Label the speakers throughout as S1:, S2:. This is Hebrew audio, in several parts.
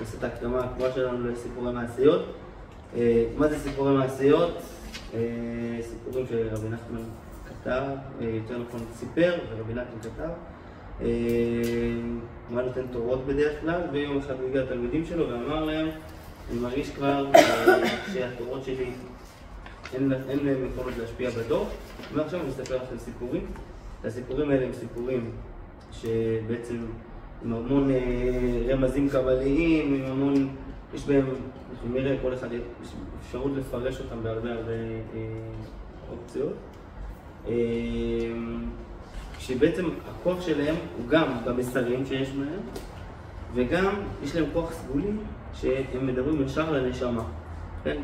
S1: נעשה את ההקדמה הקבועה שלנו לסיפורי מעשיות. מה זה סיפורי מעשיות? סיפורים שרבי נחמן כתב, יותר נכון סיפר, ורבי נחמן כתב. הוא נותן תורות בדרך כלל, ויום אחד הוא הגיע לתלמידים שלו ואמר להם, אני מרגיש כבר שהתורות שלי אין להם יכולות להשפיע בדור, ועכשיו אני אספר לכם סיפורים. הסיפורים האלה הם סיפורים שבעצם עם המון רמזים קבליים, עם המון, יש בהם, אנחנו נראה כל אחד, יש אפשרות לפרש אותם בהרבה אופציות. שבעצם הכוח שלהם הוא גם במסרים שיש בהם, וגם יש להם כוח סגולי שהם מדברים ישר לנשמה. כן?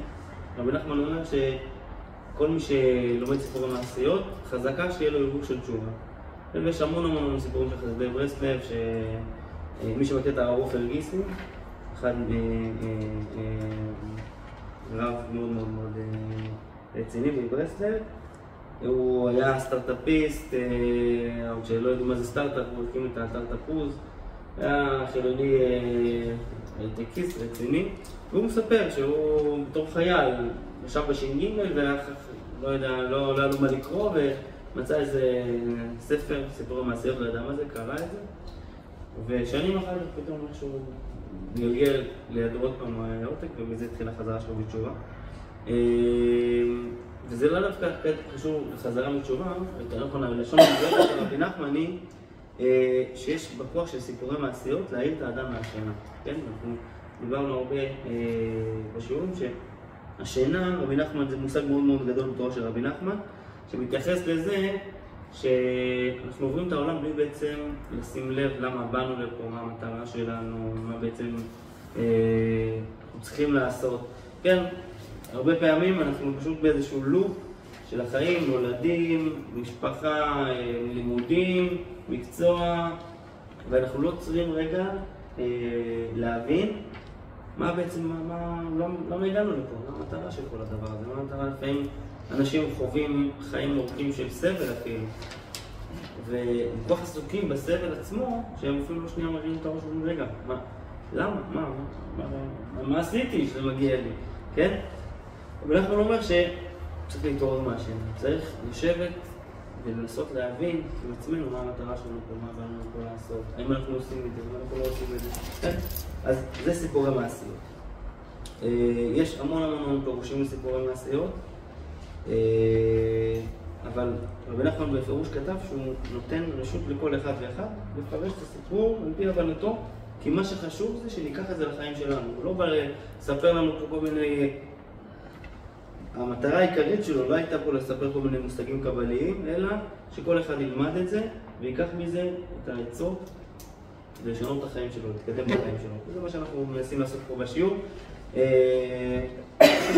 S1: רבי נחמן אומר שכל מי שלומד סיפורי מעשיות, חזקה שיהיה לו הרגוש של תשובה. ויש המון סיפורים של חסידי ברסלב, שמי שמכיר את הרב עופר גיסי, אחד רב מאוד רציני בברסלב, הוא היה סטארט-אפיסט, שלא ידעו מה זה סטארט-אפ, הוא הקים את הסטארט-אפוז, היה חילוני הייטקיסט רציני, והוא מספר שהוא בתור חייל ישב בש"ג ולא יודע, לא היה לו מה לקרוא, ומצא איזה ספר, סיפורי מעשיות, לא יודע מה זה, קרא את זה, ושנים אחר כך פתאום משהו גלגל לידו עוד פעם עותק, ומזה התחילה חזרה שלו בתשובה. וזה לא דווקא קשור לחזרה מתשובה, יותר נכון, הלשון הגדולה של רבי נחמן היא שיש בכוח של סיפורי מעשיות להעיר את האדם מהשינה. כן? אנחנו דיברנו הרבה בשיעורים שהשינה, רבי נחמן זה מושג מאוד גדול בתורה של רבי נחמן, שמתייחס לזה שאנחנו עוברים את העולם בלי בעצם לשים לב למה באנו לפה, מה המטרה שלנו, מה בעצם אנחנו צריכים לעשות. כן? הרבה פעמים אנחנו פשוט באיזשהו לופ של החיים, נולדים, משפחה, לימודים, מקצוע, ואנחנו לא צריכים רגע להבין מה בעצם, למה הגענו לפה, מה המטרה של כל הדבר הזה, מה המטרה. לפעמים אנשים חווים חיים ארוכים של סבל אפילו, והם כל כך עסוקים בסבל עצמו, שהם אפילו לא שנייה מראים את הראש ואומרים, רגע, למה? מה עשיתי שזה מגיע לי? כן? אבל אנחנו אומר שצריך להתעורר מהשינה, צריך לשבת ולנסות להבין עם עצמנו מה המטרה שלנו פה, מה באנו פה לעשות, האם אנחנו עושים את זה, מה אנחנו לא עושים את זה. כן? אז זה סיפורי מעשיות. יש המון פירושים לסיפורי מעשיות, אבל רבי נחמן בפירוש כתב שהוא נותן רשות לכל אחד ואחד לפרש את הסיפור על פי הבנתו, כי מה שחשוב זה שניקח את זה לחיים שלנו. הוא לא בא לספר לנו פה כל מיני... המטרה העיקרית שלו לא הייתה פה לספר כל מיני מושגים קבליים, אלא שכל אחד ילמד את זה ויקח מזה את העצות לשנות את החיים שלו, להתקדם בחיים שלו. זה מה שאנחנו מנסים לעשות פה בשיעור.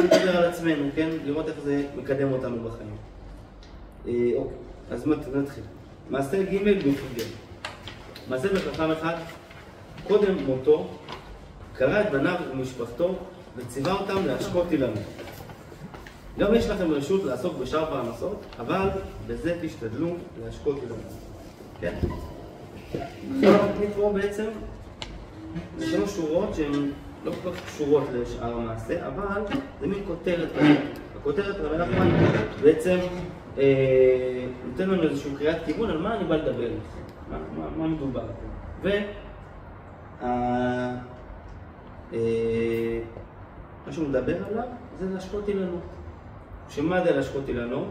S1: לדבר על עצמנו, כן? לראות איך זה מקדם אותנו בחיים. אוקיי, אז נתחיל. מעשה ג' בפגל. מעשה בחכם אחד, קודם מותו, קרא את בניו ומשפחתו וציווה אותם להשקות אילנות. גם יש לכם רשות לעסוק בשאר פרנסות, אבל בזה תשתדלו להשקות אילנות. כן? עכשיו נקרוא בעצם לשלוש שורות שהן לא כל כך קשורות לשאר המעשה, אבל זה מין כותרת. הכותרת רבי נחמן בעצם נותן לנו איזשהו קריאת כיוון על מה אני בא לדבר, מה מדובר פה. מה שהוא מדבר עליו זה להשקות אילנות. שמה זה להשקות אילנות?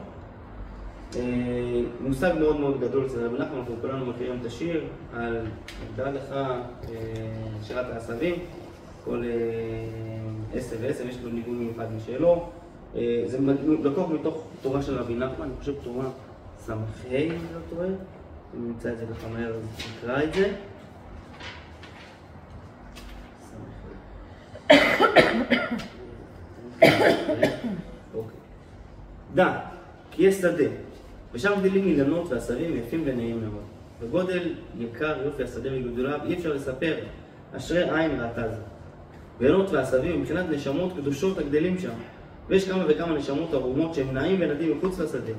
S1: מושג מאוד גדול אצל רבי נחמן, אנחנו כולנו מכירים את השיר על דע לך שירת העשבים, כל 10 ו10 יש לו ניגון מיוחד משלו. זה לקוח מתוך תורה של רבי נחמן, אני חושב תורה ס"ה, אם אני לא טועה, אם נמצא את זה ככה מהר אז נקרא את זה. דע, כי יש שדה, ושם גדלים אילנות ועשבים יפים ונעים מאוד. בגודל יקר יופי השדה וגדוליו אי אפשר לספר, אשרי עין ראתה זה. ואילנות ועשבים מבחינת נשמות קדושות הגדלים שם, ויש כמה וכמה נשמות ערומות שהם נעים ונדים מחוץ לשדה,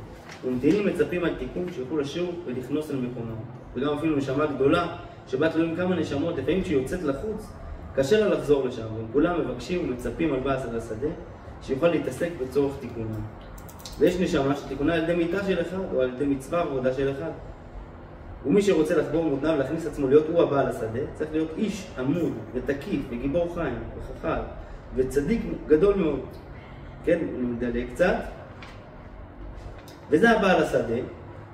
S1: וממתינים מצפים על תיקון שיוכלו לשוב ולכנוס אל מקומם. וגם אפילו נשמה גדולה שבה תלויים כמה נשמות, לפעמים כשהיא יוצאת לחוץ, קשה לה לחזור לשם, וכולם מבקשים ומצפים על בעל השדה שיוכל להתעסק בצורך תיקונם. ויש נשמה שתיקונה על ידי מיטה של אחד, או על ידי מצווה ועבודה של אחד. ומי שרוצה לחבור מותניו ולהכניס עצמו להיות הוא הבעל השדה, צריך להיות איש עמוד ותקיף וגיבור חיים וחכם וצדיק גדול מאוד. כן, נדלג קצת. וזה הבעל השדה,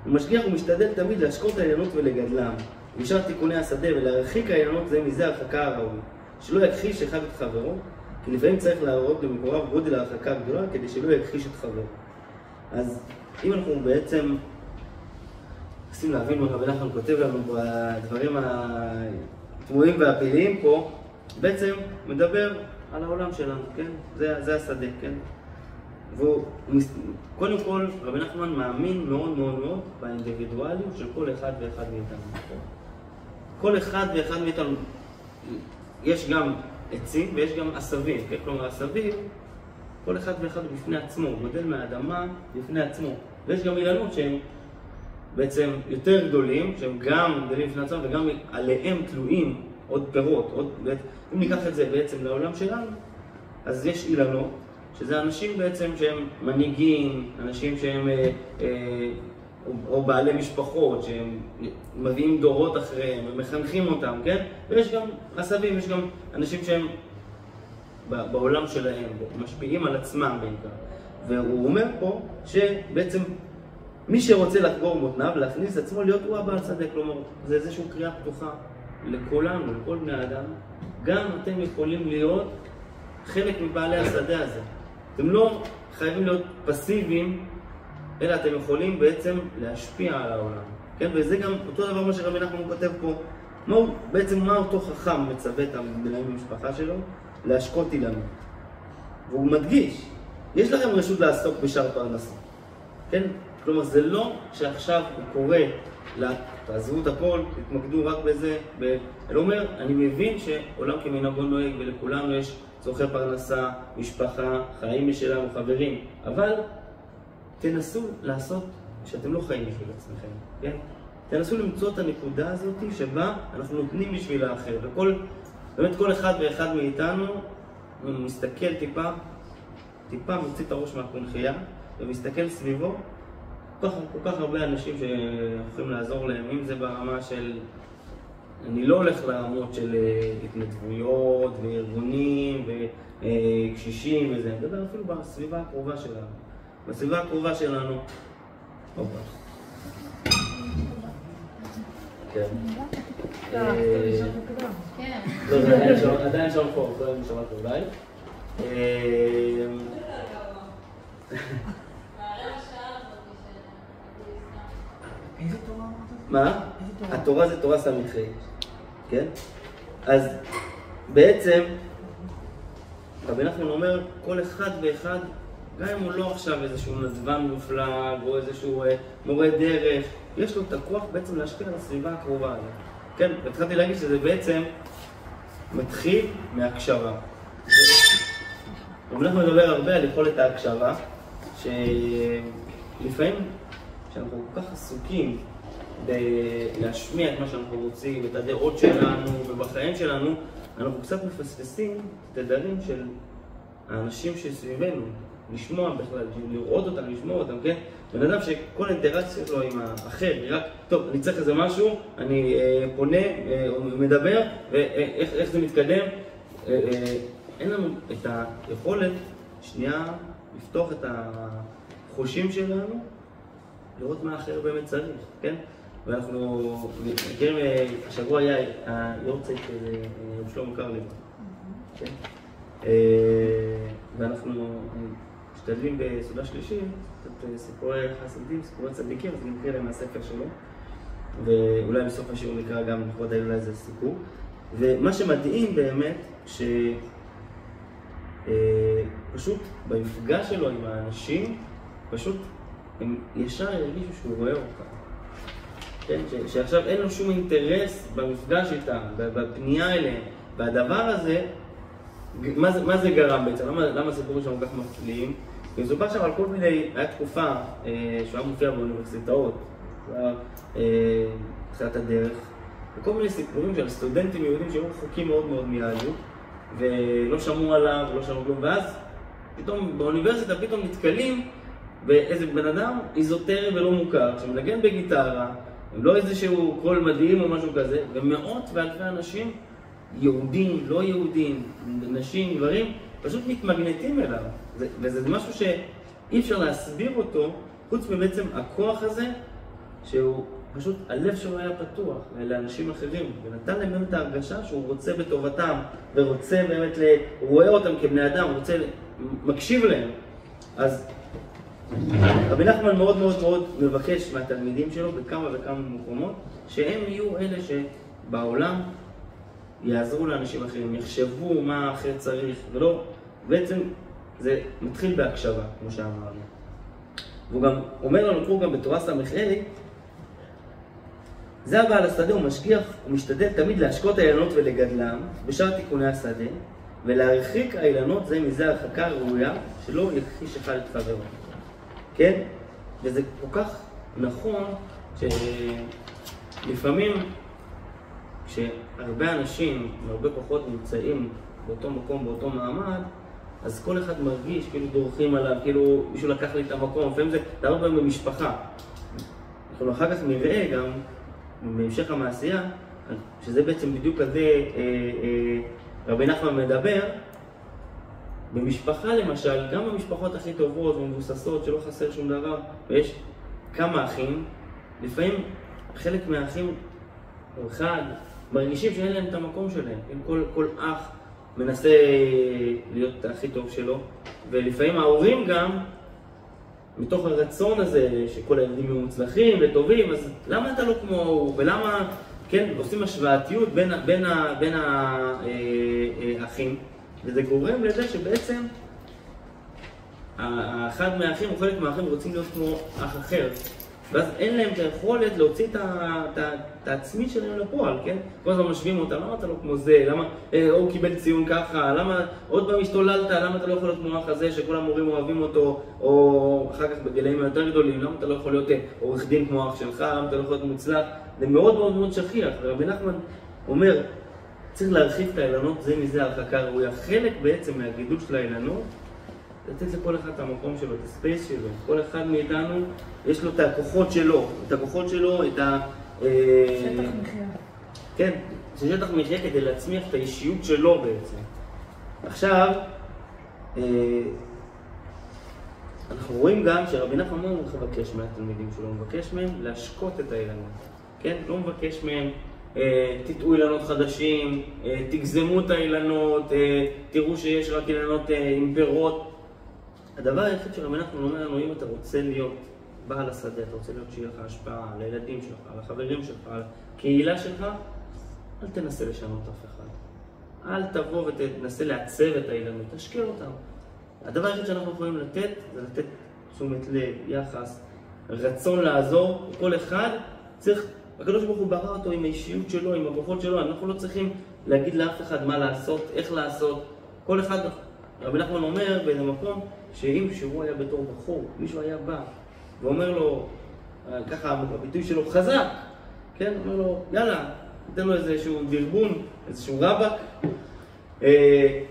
S1: הוא משגיח ומשתדל תמיד להשקות העניינות ולגדלם. בשאר תיקוני השדה ולהרחיק העניינות זה מזה הרחקה הראוי. שלא יכחיש אחד את חברו, כי לפעמים צריך להראות למקורב גודל ההרחקה הגדולה כדי שלא יכחיש את חברו. אז אם אנחנו בעצם רוצים להבין מה רבי נחמן כותב לנו בדברים התמוהים והפעיליים פה, בעצם מדבר על העולם שלנו, כן? זה השדה, כן? קודם כל, רבי נחמן מאמין מאוד מאוד מאוד באינדיבידואליות של כל אחד ואחד מאיתנו. כל אחד ואחד מאיתנו, יש גם עצים ויש גם עשבים, כן? כלומר, עשבים, כל אחד ואחד בפני עצמו, גודל מהאדמה בפני עצמו. ויש גם אילנות שהם בעצם יותר גדולים, שהם גם גדלים בפני עצמם וגם עליהם תלויים עוד פירות. אם ניקח את זה בעצם לעולם שלנו, אז יש אילנות, שזה אנשים בעצם שהם מנהיגים, אנשים שהם או בעלי משפחות, שהם מביאים דורות אחריהם, ומחנכים אותם, כן? ויש גם עשבים, יש גם אנשים שהם בעולם שלהם, משפיעים על עצמם בעיקר. והוא אומר פה שבעצם מי שרוצה לחגור מותניו, להכניס עצמו להיות הוא הבעל שדה, כלומר, זה איזושהי קריאה פתוחה לכולנו, לכל בני האדם. גם אתם יכולים להיות חלק מבעלי השדה הזה. אתם לא חייבים להיות פסיביים, אלא אתם יכולים בעצם להשפיע על העולם. כן? וזה גם אותו דבר מה שרבי נחמן כותב פה. מה אותו חכם מצווה את המדינאים במשפחה שלו? להשקות אילנות. והוא מדגיש, יש לכם רשות לעסוק בשאר פרנסה. כן? כלומר, זה לא שעכשיו הוא קורא, תעזבו את הכל, תתמקדו רק בזה. אלא אומר, אני מבין שעולם כמנהגו נוהג ולכולנו יש צורכי פרנסה, משפחה, חיים משלנו, חברים. אבל תנסו לעשות שאתם לא חיים בשביל עצמכם. כן? תנסו למצוא את הנקודה הזאת שבה אנחנו נותנים בשביל האחר. באמת כל אחד ואחד מאיתנו מסתכל טיפה מוציא את הראש מהקונחייה ומסתכל סביבו. כל כך הרבה אנשים שיכולים לעזור להם, אם זה ברמה של... אני לא הולך לרמות של התנדבויות וארגונים וקשישים וזה, אני מדבר אפילו בסביבה הקרובה שלנו. בסביבה הקרובה שלנו... כן. עדיין שם פה, לא היינו שמעת אולי.
S2: איזה תורה?
S1: מה? התורה זה תורה ס"ח, כן? אז בעצם רבי נחמן אומר, כל אחד ואחד, גם אם הוא לא עכשיו איזשהו נדבן מופלג או איזשהו מורה דרך, יש לו את הכוח בעצם להשפיע על הסביבה הקרובה הזאת. כן, התחלתי להגיד שזה בעצם מתחיל מהקשבה. רבי נחמן מדבר הרבה על יכולת ההקשבה, שלפעמים שאנחנו כל כך עסוקים בלהשמיע את מה שאנחנו רוצים, את הדעות שלנו ובחיים שלנו, אנחנו קצת מפספסים את הדברים של האנשים שסביבנו, לשמוע בכלל, לראות אותם, לשמוע אותם, כן? בן אדם שכל אינטראקציה שלו עם האחר, רק, טוב, אני צריך איזה משהו, אני פונה, מדבר, ואיך זה מתקדם. אין לנו את היכולת, שנייה, לפתוח את החושים שלנו, לראות מה האחר באמת צריך, כן? ואנחנו מכירים, השבוע היה היורצייט של שלמה קרליבך, כן? ואנחנו משתדלים בסעודה שלישית, קצת סיפורי חסידים, סיפורי צדיקים, אז נקרא להם מהספר שלו, ואולי בסוף השיעור נקרא גם לכבוד אולי איזה סיפור. ומה שמדהים באמת, שפשוט במפגש שלו עם האנשים, פשוט הם ישר ירגישו שהוא רואה אותם. כן? שעכשיו אין לו שום אינטרס במפגש איתם, בפנייה אליהם. והדבר הזה, מה זה גרם בעצם? למה הסיפורים שלנו כל כך מפליאים? כי מסופר שם על כל מיני, היה תקופה שהוא היה מופיע באוניברסיטאות, תחילת הדרך, וכל מיני סיפורים של סטודנטים יהודים שהיו רחוקים מאוד מאוד מיהדות, ולא שמעו עליו, לא שמעו כלום, ואז פתאום באוניברסיטה פתאום נתקלים באיזה בן אדם איזוטרי ולא מוכר, שמנגן בגיטרה, לא איזשהו קול מדהים או משהו כזה, ומאות ואלפי אנשים, יהודים, לא יהודים, נשים, גברים, פשוט מתמגנטים אליו. וזה משהו שאי אפשר להסביר אותו, חוץ מבעצם הכוח הזה, שהוא פשוט, הלב שלו היה פתוח לאנשים אחרים, ונתן להם באמת ההרגשה שהוא רוצה בטובתם, ורוצה באמת, רואה אותם כבני אדם, מקשיב להם. אז רבי נחמן מאוד מאוד מאוד מבקש מהתלמידים שלו בכמה וכמה מקומות, שהם יהיו אלה שבעולם יעזרו לאנשים אחרים, יחשבו מה האחר צריך, ולא, בעצם זה מתחיל בהקשבה, כמו שאמרנו. והוא גם אומר לנו, גם בתורה ס"ה, זה הבעל השדה, הוא משגיח, הוא משתדל תמיד להשקות האילנות ולגדלם בשאר תיקוני השדה, ולהרחיק האילנות זה מזה הרחקה ראויה, שלא יכחיש אחד את חברו. כן? וזה כל כך נכון שלפעמים כשהרבה אנשים והרבה כוחות נמצאים באותו מקום, באותו מעמד, אז כל אחד מרגיש כאילו דורכים עליו, כאילו מישהו לקח לי את המקום, לפעמים זה הרבה במשפחה. אנחנו אחר כך נראה גם בהמשך המעשייה, שזה בעצם בדיוק כזה רבי נחמן מדבר, במשפחה למשל, גם במשפחות הכי טובות ומבוססות שלא חסר שום דבר, ויש כמה אחים, לפעמים חלק מהאחים או אחד מרגישים שאין להם את המקום שלהם. כל אח מנסה להיות הכי טוב שלו, ולפעמים ההורים גם, מתוך הרצון הזה שכל הילדים יהיו מוצלחים וטובים, אז למה אתה לא כמו הוא, ולמה, כן, עושים השוואתיות בין האחים, וזה גורם לזה שבעצם אחד מהאחים או חלק מהאחים רוצים להיות כמו אח אחר, ואז אין להם את היכולת להוציא את העצמי שלהם לפועל, כן? כל הזמן משווים אותם, למה אתה לא כמו זה? למה הוא קיבל ציון ככה? למה עוד פעם השתוללת? למה אתה לא יכול להיות כמו האח הזה שכל המורים אוהבים אותו? או אחר כך בגילאים יותר גדולים, למה אתה לא יכול להיות עורך דין כמו האח שלך? למה אתה לא יכול להיות מוצלח? זה מאוד מאוד מאוד שכיח. רבי נחמן אומר, צריך להרחיב את האילנות, זה מזה הרחקה ראויה. חלק בעצם מהגידול של האילנות, לתת לכל אחד את המקום שלו, את הספייס שלו. כל אחד מאיתנו יש לו את הכוחות שלו, את ה...
S2: שטח מחיה.
S1: כן, זה שטח מחיה כדי להצמיח את האישיות שלו בעצם. עכשיו, אנחנו רואים גם שרבי נחמן לא מבקש מהתלמידים שלו, הוא מבקש מהם להשקות את האילנות. כן? לא מבקש מהם, תטעו אילנות חדשים, תגזמו את האילנות, תראו שיש רק אילנות עם פירות. הדבר היחיד שרבי נחמן אומר לנו, אם אתה רוצה להיות בעל השדה, אתה רוצה להיות שיהיה לך השפעה על הילדים שלך, על החברים שלך, על הקהילה שלך, אל תנסה לשנות אף אחד. אל תבוא ותנסה לעצב את האילנות, תשקיע אותם. הדבר היחיד שאנחנו יכולים לתת, זה לתת תשומת לב, יחס, רצון לעזור. כל אחד צריך, הקדוש ברוך הוא ברא אותו עם האישיות שלו, עם הכוחות שלו, אנחנו לא צריכים להגיד לאף אחד מה לעשות, איך לעשות. כל אחד, רבי נחמן אומר באיזה מקום, שאם שהוא היה בתור בחור, מישהו היה בא ואומר לו, ככה הביטוי שלו חזק, כן? אומר לו, יאללה, ניתן לו איזשהו דרבון, איזשהו רבק, הוא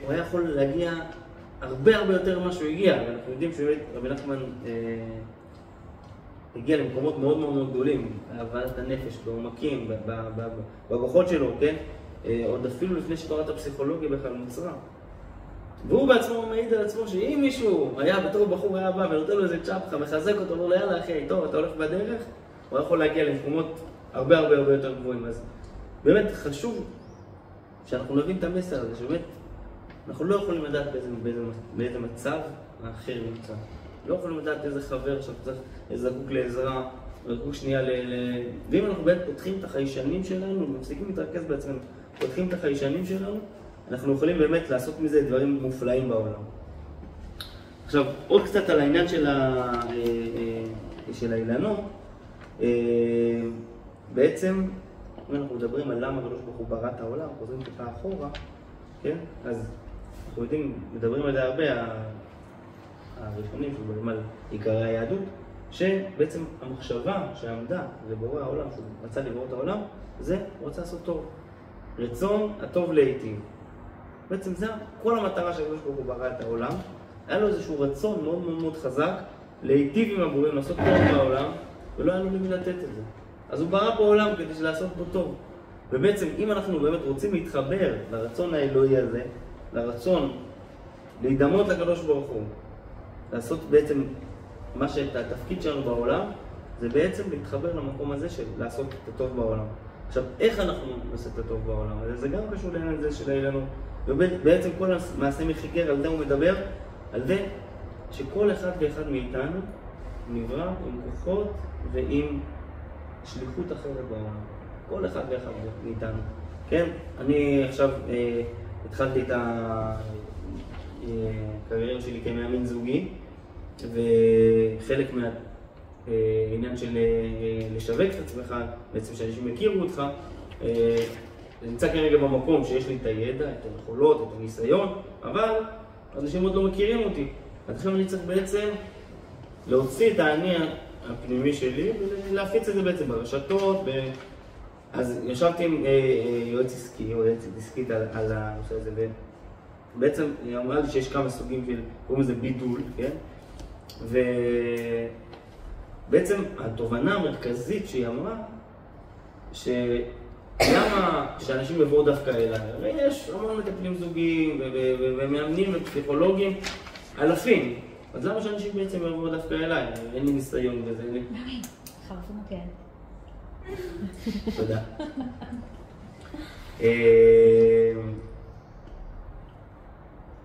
S1: היה יכול להגיע הרבה יותר ממה שהוא הגיע, ואנחנו יודעים שרבי נחמן הגיע למקומות מאוד מאוד מאוד גדולים, בהבנת הנפש, בעומקים, בכוחות שלו, כן? עוד אפילו לפני שתורת הפסיכולוגיה בכלל נוצרה. והוא בעצמו מעיד על עצמו שאם מישהו היה בתור בחור היה בא ונותן לו איזה צ'פחה, מחזק אותו, לא יאללה אחי, טוב, אתה הולך בדרך, הוא יכול להגיע למקומות הרבה יותר גבוהים. אז באמת חשוב שאנחנו נבין את המסר הזה, שבאמת אנחנו לא יכולים לדעת באיזה מצב האחר נמצא. לא יכולים לדעת איזה חבר שאתה צריך זקוק לעזרה, זקוק שנייה ואם אנחנו באמת פותחים את החיישנים שלנו, מפסיקים להתרכז בעצמנו, פותחים את החיישנים שלנו, אנחנו יכולים באמת לעשות מזה דברים מופלאים בעולם. עכשיו, עוד קצת על העניין של האילנות. בעצם, אם אנחנו מדברים על למה הקדוש ברוך הוא ברא את העולם, חוזרים טיפה אחורה, כן? אז אנחנו יודעים, מדברים על זה הרבה, הראשונים שמדברים על עיקרי היהדות, שבעצם המחשבה שעמדה לבורא העולם, שהוא רצה לברוא את העולם, זה הוא רצה לעשות טוב. רצון הטוב להיטיב. בעצם זה כל המטרה של הקדוש ברוך הוא ברא את העולם. היה לו איזשהו רצון מאוד מאוד מאוד חזק להיטיב עם הבוראים, לעשות טוב בעולם, ולא היה לו למי לתת את זה. אז הוא ברא פה עולם כדי לעשות בו טוב. ובעצם אם אנחנו באמת רוצים להתחבר לרצון האלוהי הזה, לרצון להידמות לקדוש ברוך הוא, לעשות בעצם מה שהתפקיד שלנו בעולם, זה בעצם להתחבר למקום הזה של לעשות את הטוב בעולם. עכשיו, איך אנחנו נעשה את הטוב בעולם הזה? זה גם קשור לעניין הזה של האילנות. ובעצם כל המעשה מחיגר, על זה הוא מדבר, על זה שכל אחד ואחד מאיתנו נברא עם כוחות ועם שליחות אחרת בעולם. כל אחד ואחד מאיתנו. כן? אני עכשיו התחלתי את הקריירה שלי כמאמן זוגי, וחלק מהעניין של לשווק את עצמך, בעצם שאנשים יכירו אותך, נמצא כרגע במקום שיש לי את הידע, את היכולות, את הניסיון, אבל אנשים עוד לא מכירים אותי. אז לכן אני צריך בעצם להוציא את האני הפנימי שלי ולהפיץ את זה בעצם ברשתות. אז ישבתי עם יועץ עסקי, או יועצת עסקית על הנושא הזה, ובעצם היא אמרה לי שיש כמה סוגים של, קוראים לזה בידול, כן? ובעצם התובנה המרכזית שהיא אמרה, למה שאנשים יבואו דווקא אליי? הרי יש המון מטפלים זוגיים ומאמנים ופסיכולוגים, אלפים. אז למה שאנשים בעצם יבואו דווקא אליי? אין לי ניסיון בזה.
S2: חרפו מקל.
S1: תודה.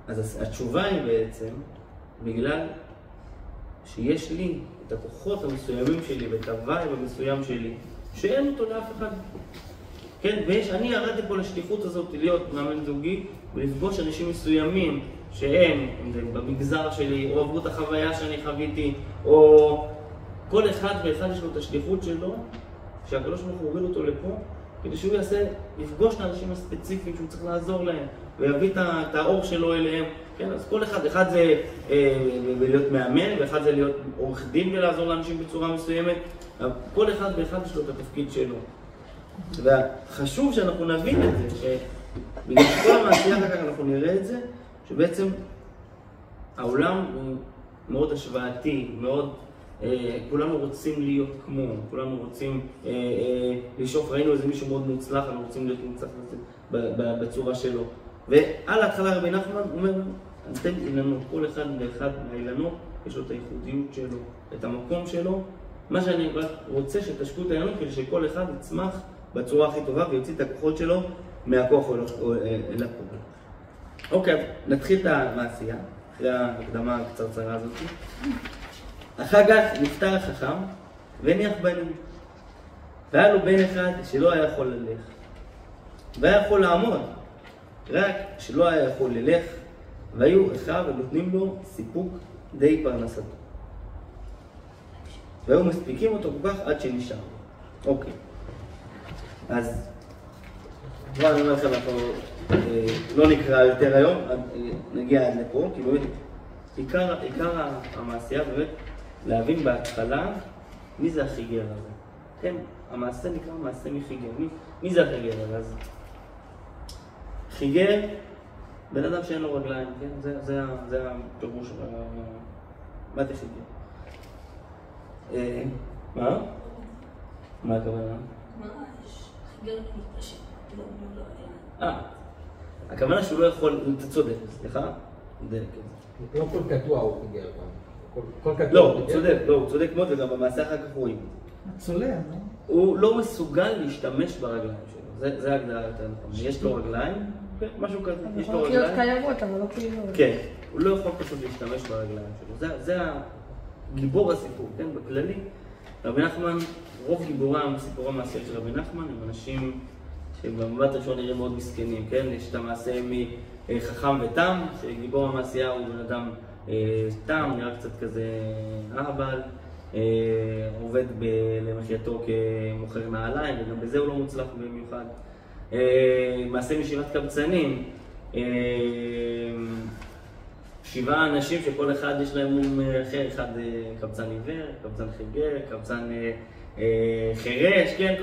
S1: אז התשובה היא בעצם, בגלל שיש לי את הכוחות המסוימים שלי ואת הווייב המסוים שלי, שאין אותו לאף אחד. כן, אני ירדתי פה לשליחות הזאת להיות מאמן זוגי ולפגוש אנשים מסוימים שהם במגזר שלי, או עברו את החוויה שאני חוויתי, או כל אחד ואחד יש לו את השליחות שלו, שהקדוש ברוך הוא הוביל אותו לפה, כדי שהוא יפגוש את האנשים הספציפיים שהוא צריך לעזור להם, ויביא את האור שלו אליהם. כן, אז כל אחד זה להיות מאמן, ואחד זה להיות עורך דין ולעזור לאנשים בצורה מסוימת. כל אחד ואחד יש לו את התפקיד שלו. וחשוב שאנחנו נבין את זה, שבגלל שכל המעשייה אחר כך אנחנו נראה את זה, שבעצם העולם הוא מאוד השוואתי, מאוד, כולנו רוצים להיות כמו, כולנו רוצים לשאוף, ראינו איזה מישהו מאוד מוצלח, אנחנו רוצים להיות מוצלח בצורה שלו. ועל ההתחלה רבי נחמן אומר, אתם אילנות, כל אחד ואחד מהאילנות יש לו את הייחודיות שלו, את המקום שלו. מה שאני רוצה שתשקו את האילנות כדי שכל אחד יצמח בצורה הכי טובה ויוציא את הכוחות שלו מהכוח אל הפועל. אוקיי, נתחיל את המעשייה, אחרי ההקדמה הקצרצרה הזאת. אחר כך נפטר החכם והניח בנים. והיה לו בן אחד שלא היה יכול ללך. והיה יכול לעמוד, רק שלא היה יכול ללך, והיו אחיו ונותנים לו סיפוק די פרנסתו. והיו מספיקים אותו כל כך עד שנשאר. אוקיי. אז כבר אני אומר לכם, אנחנו לא נקרא יותר היום, נגיע עד לפה, כי באמת עיקר המעשייה באמת להבין בהתחלה מי זה החיגר הזה. כן, המעשה נקרא מעשה מחיגר. מי זה החיגר הזה? אז חיגר, בן אדם שאין לו רגליים, כן? זה הפירוש. מה זה חיגר? מה? מה הכוונה?
S2: חיגר מתפשט, לא.
S1: הכוונה שהוא לא יכול, אתה צודק, סליחה?
S3: לא כל קטוע הוא חיגר.
S1: לא, הוא צודק, הוא צודק מאוד, וגם במעשה אחר כך רואים.
S2: צולע, לא?
S1: הוא לא מסוגל להשתמש ברגליים שלו, זה ההגדרה יותר נכון. יש לו רגליים, משהו כזה, יש לו רגליים.
S2: יכול להיות קיימות, אבל לא כאילו.
S1: כן, הוא לא יכול פשוט להשתמש ברגליים שלו. זה גיבור הסיפור, כן, בכללי. רבי נחמן, רוב גיבורי הסיפור המעשיות של רבי נחמן הם אנשים שבמבט ראשון נראים מאוד מסכנים, כן? יש את המעשה מחכם ותם, שגיבור המעשייה הוא בן אדם תם, נראה קצת כזה אהבל, עובד למחייתו כמוכר נעליים, וגם בזה הוא לא מוצלח במיוחד. מעשה משיבת קבצנים, 7 אנשים שכל אחד יש להם מום אחר, אחד קבצן עיוור, קבצן חיגר, קבצן חירש, כן?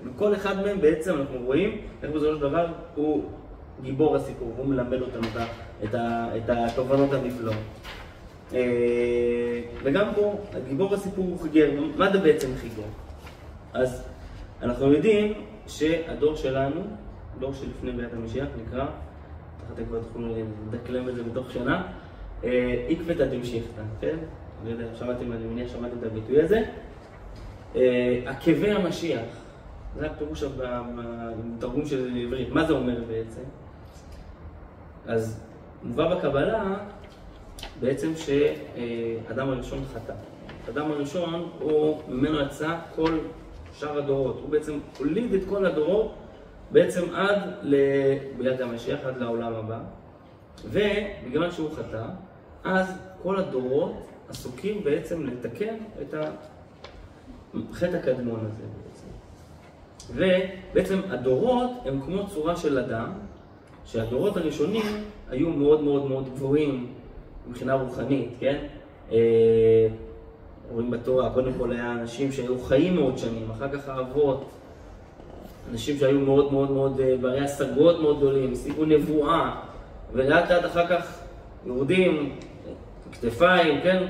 S1: וכל אחד מהם בעצם אנחנו רואים איך בסופו של דבר הוא גיבור הסיפור, הוא מלמד אותנו את התובנות הנפלאות. וגם פה, גיבור הסיפור הוא חיגר. מה זה בעצם חיגר? אז אנחנו יודעים שהדור שלנו, דור שלפני ביאת המשיח, נקרא, אתם כבר תוכלו לדקלם את זה בתוך שנה, עקבתא דמשיחתא, כן? אני יודע, אני מניח שמעתם את הביטוי הזה. עקבי המשיח, זה הפירוש בתרגום של עברית. מה זה אומר בעצם? אז מובא בקבלה בעצם שאדם הראשון חטא. אדם הראשון, ממנו יצא כל שאר הדורות. הוא בעצם הוליד את כל הדורות בעצם עד ביאת המשיח, עד לעולם הבא. ובגלל שהוא חטא, אז כל הדורות עסוקים בעצם לתקן את החטא הקדמון הזה בעצם. ובעצם הדורות הם כמו צורה של אדם, שהדורות הראשונים היו מאוד מאוד מאוד גבוהים מבחינה רוחנית, כן? רואים בתורה, קודם כל היה אנשים שהיו חיים מאוד שנים, אחר כך האבות, אנשים שהיו מאוד מאוד מאוד ברי השגות מאוד גדולים, השיגו נבואה, ולאט לאט אחר כך יורדים, כתפיים, כן?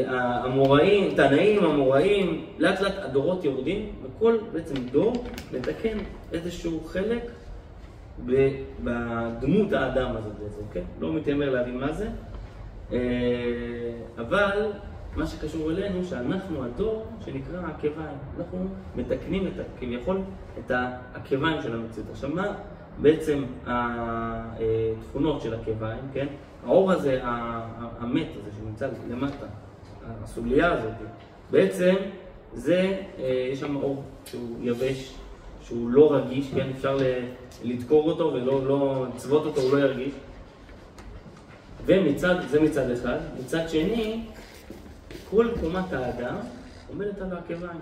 S1: המוראים, תנאים, המוראים, לאט לאט הדורות יורדים, וכל בעצם דור לתקן איזשהו חלק בדמות האדם הזאת בעצם, כן? לא מתיימר להבין מה זה, אבל מה שקשור אלינו, שאנחנו הדור שנקרא עקביים. אנחנו מתקנים כביכול את העקביים של המציאות. עכשיו, מה בעצם התכונות של עקביים, כן? האור הזה, המת הזה שנמצא למטה, הסוגליה הזאת, בעצם זה, יש שם אור שהוא יבש, שהוא לא רגיש, כן? אפשר לדקור אותו ולא לצוות אותו, הוא לא ירגיש. זה מצד אחד. מצד שני, כל קומת האדם עומדת על העקביים.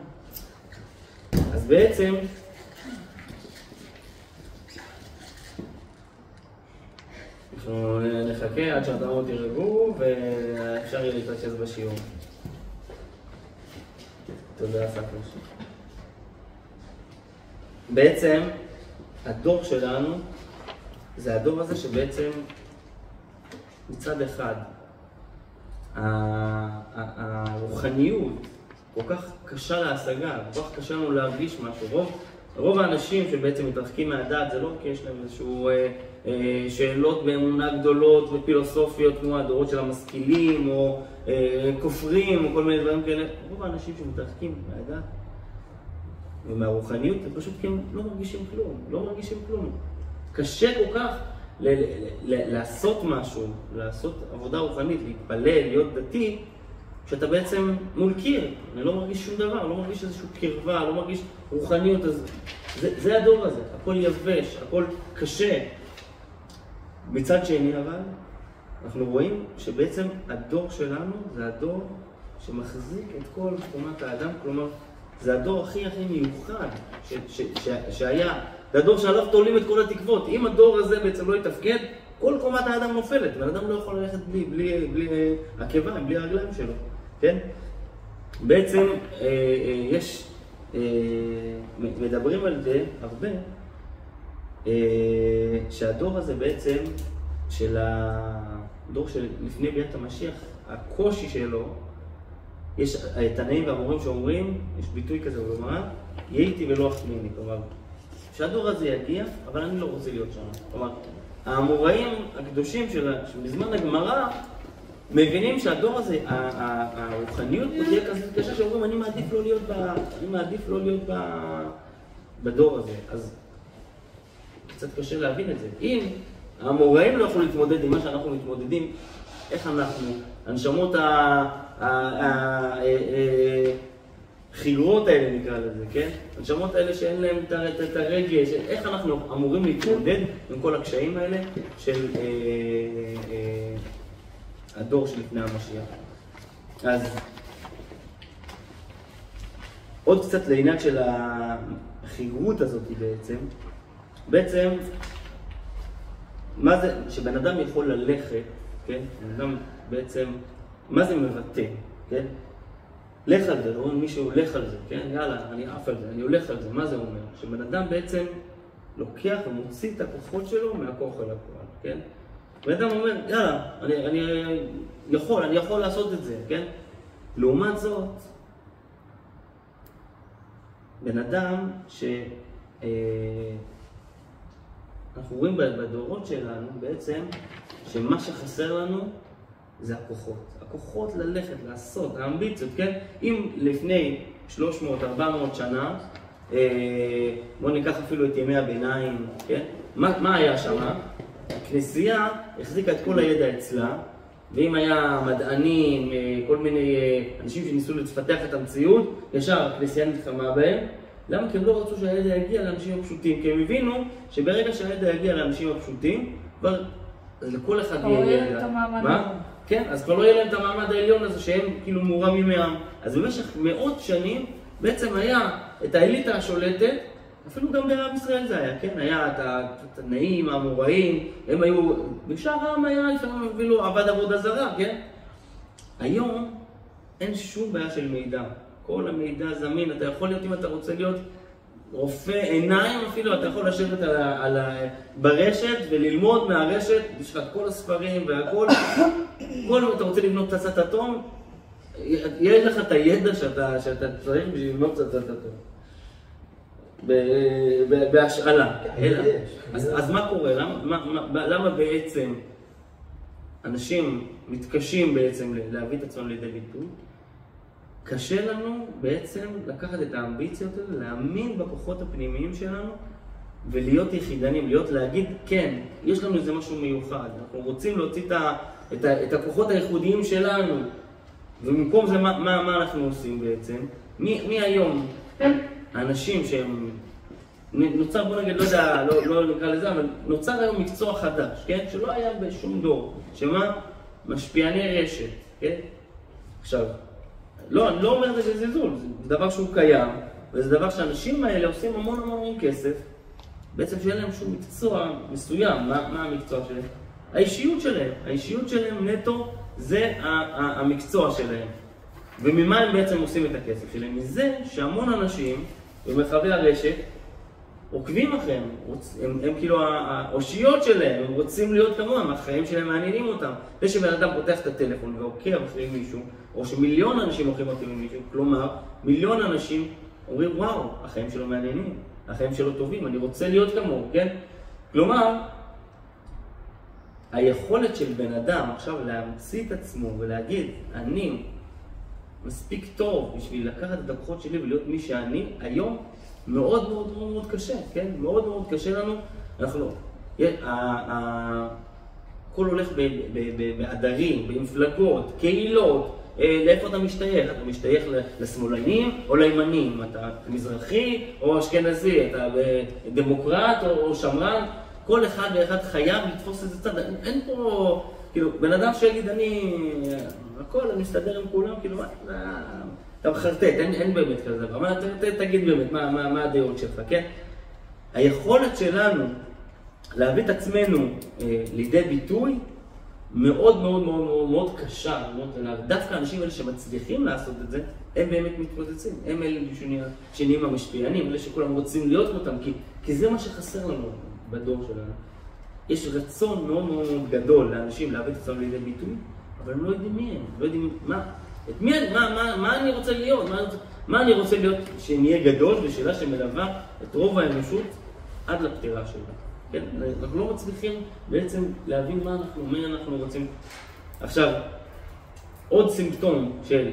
S1: אז בעצם, אנחנו נחכה עד שהאדמות ירגעו ואפשר יהיה להתרכז בשיעור. תודה, ספר. בעצם, הדור שלנו זה הדור הזה שבעצם מצד אחד, הרוחניות כל כך קשה להשגה, כל כך קשה לנו להרגיש משהו. רוב האנשים שבעצם מתרחקים מהדת זה לא כי יש להם איזשהו שאלות באמונה גדולות ופילוסופיות כמו הדורות של המשכילים או כופרים או כל מיני דברים כאלה. רוב האנשים שמתרחקים מהדת ומהרוחניות זה פשוט כי הם לא מרגישים כלום. קשה כל כך לעשות משהו, לעשות עבודה רוחנית, להתפלל, להיות דתי, שאתה בעצם מול קיר. אני לא מרגיש שום דבר, לא מרגיש איזושהי קרבה, לא מרגיש רוחניות. אז זה הדור הזה, הכל יבש, הכל קשה. מצד שני אבל, אנחנו רואים שבעצם הדור שלנו זה הדור שמחזיק את כל קומת האדם, כלומר, זה הדור הכי מיוחד שהיה. זה הדור שעליו תולים את כל התקוות. אם הדור הזה בעצם לא יתפקד, כל קומת האדם נופלת. והאדם לא יכול ללכת בלי עקביים, בלי הרגליים שלו. כן? בעצם יש, מדברים על זה הרבה, שהדור הזה בעצם, של הדור של לפני ביאת המשיח, הקושי שלו, יש תנאים והמורים שאומרים, יש ביטוי כזה בגמרא, יהייתי ולא אחמיני. כלומר, שהדור הזה יגיע, אבל אני לא רוצה להיות שם. כלומר, האמוראים הקדושים שבזמן הגמרא מבינים שהדור הזה, הרוחניות תהיה כזאת קשה שאומרים, אני מעדיף לא להיות בדור הזה. אז קצת קשה להבין את זה. אם האמוראים לא יכולו להתמודד עם מה שאנחנו מתמודדים, איך אנחנו, הנשמות חיגרות האלה נקרא לזה, כן? הנשמות האלה שאין להם את הרגש, איך אנחנו אמורים להתמודד עם כל הקשיים האלה של הדור שלפני המשיח. אז עוד קצת לעניין של החיגרות הזאת בעצם, מה זה, שבן אדם יכול ללכת, כן? בן אדם בעצם, מה זה מבטא, כן? לך על זה, לא? מישהו הולך על זה, כן? יאללה, אני עף על זה, אני הולך על זה, מה זה אומר? שבן אדם בעצם לוקח ומוציא את הכוחות שלו מהכוח אל הפועל, כן? בן אדם אומר, יאללה, אני יכול לעשות את זה, כן? לעומת זאת, בן אדם אנחנו רואים בדורות שלנו בעצם שמה שחסר לנו זה הכוחות. הכוחות ללכת, לעשות, האמביציות, כן? אם לפני 300-400 שנה, בואו ניקח אפילו את ימי הביניים, כן? מה היה שם? הכנסייה החזיקה את כל הידע אצלה, ואם היה מדענים, כל מיני אנשים שניסו לפתח את המציאות, ישר הכנסייה נתחמה בהם. למה? כי הם לא רצו שהידע יגיע לאנשים הפשוטים, כי הם הבינו שברגע שהידע יגיע לאנשים הפשוטים, כבר לכל אחד יהיה ידע. מה? כן, אז כבר לא יהיה להם את המעמד העליון הזה שהם כאילו מורמים מהם. אז במשך מאות שנים בעצם היה את האליטה השולטת, אפילו גם בעם ישראל זה היה, כן? היה את התנאים, האמוראים, הם היו, בשאר העם היה לפעמים אפילו עבד עבודה זרה, כן? היום אין שום בעיה של מידע. כל המידע זמין, אתה יכול להיות, אם אתה רוצה להיות רופא עיניים אפילו, אתה יכול לשבת ברשת וללמוד מהרשת, יש לך את כל הספרים והכל, כל אם אתה רוצה לבנות פצצת אטום, יש לך את הידע שאתה צריך בשביל לבנות פצצת אטום. בהשאלה. אז מה קורה? למה בעצם אנשים מתקשים בעצם להביא את עצמם לידי ביטוי? קשה לנו בעצם לקחת את האמביציות האלה, להאמין בכוחות הפנימיים שלנו ולהיות יחידנים, להגיד כן, יש לנו איזה משהו מיוחד, אנחנו רוצים להוציא את הכוחות הייחודיים שלנו, ובמקום זה מה אנחנו עושים בעצם? מי היום האנשים שהם נוצר, בוא נגיד, לא נקרא לזה, אבל נוצר היום מקצוע חדש, כן? שלא היה בשום דור, שמה? משפיעני רשת, כן? עכשיו, אני לא אומר את זה זלזול, זה דבר שהוא קיים, וזה דבר שהאנשים האלה עושים המון כסף, בעצם שאין להם שום מקצוע מסוים. מה המקצוע שלהם? האישיות שלהם נטו זה המקצוע שלהם. וממה הם בעצם עושים את הכסף שלהם? מזה שהמון אנשים במרחבי הרשת עוקבים אחריהם, הם כאילו האושיות שלהם, הם רוצים להיות כמוהם, החיים שלהם מעניינים אותם. זה שבן אדם פותח את הטלפון ועוקב אחרי מישהו, או שמיליון אנשים עוקבים אחרי מישהו, כלומר, מיליון אנשים אומרים, וואו, החיים שלו מעניינים, החיים שלו טובים, אני רוצה להיות כמוהו, כן? כלומר, היכולת של בן אדם עכשיו להמציא את עצמו ולהגיד, אני מספיק טוב בשביל לקחת את הכוחות שלי ולהיות מי שאני, היום מאוד קשה, כן? מאוד קשה לנו. הכל הולך בעדרים, במפלגות, קהילות. לאיפה אתה משתייך? אתה משתייך לשמאלנים או לימנים? אתה מזרחי או אשכנזי? אתה דמוקרט או שמרן? כל אחד ואחד חייב לתפוס איזה צד. אין פה, כאילו, בן אדם שיגיד, אני מסתדר עם כולם, כאילו, אתה מחרטט, אין באמת כזה דבר. תגיד באמת, מה הדעות שלך, כן? היכולת שלנו להביא את עצמנו לידי ביטוי מאוד קשה. דווקא האנשים האלה שמצליחים לעשות את זה, הם באמת מתפוצצים. הם אלה שנהיים המשפיענים, אלה שכולם רוצים להיות אותם, כי זה מה שחסר לנו בדור שלנו. יש רצון מאוד גדול לאנשים להביא את עצמם לידי ביטוי, אבל הם לא יודעים מי הם, לא יודעים מה אני רוצה להיות, מה אני רוצה להיות שנהיה גדול, ושאלה שמלווה את רוב האנושות עד לפטירה שלה. כן? אנחנו לא מצליחים בעצם להבין מי אנחנו רוצים. עכשיו, עוד סימפטום של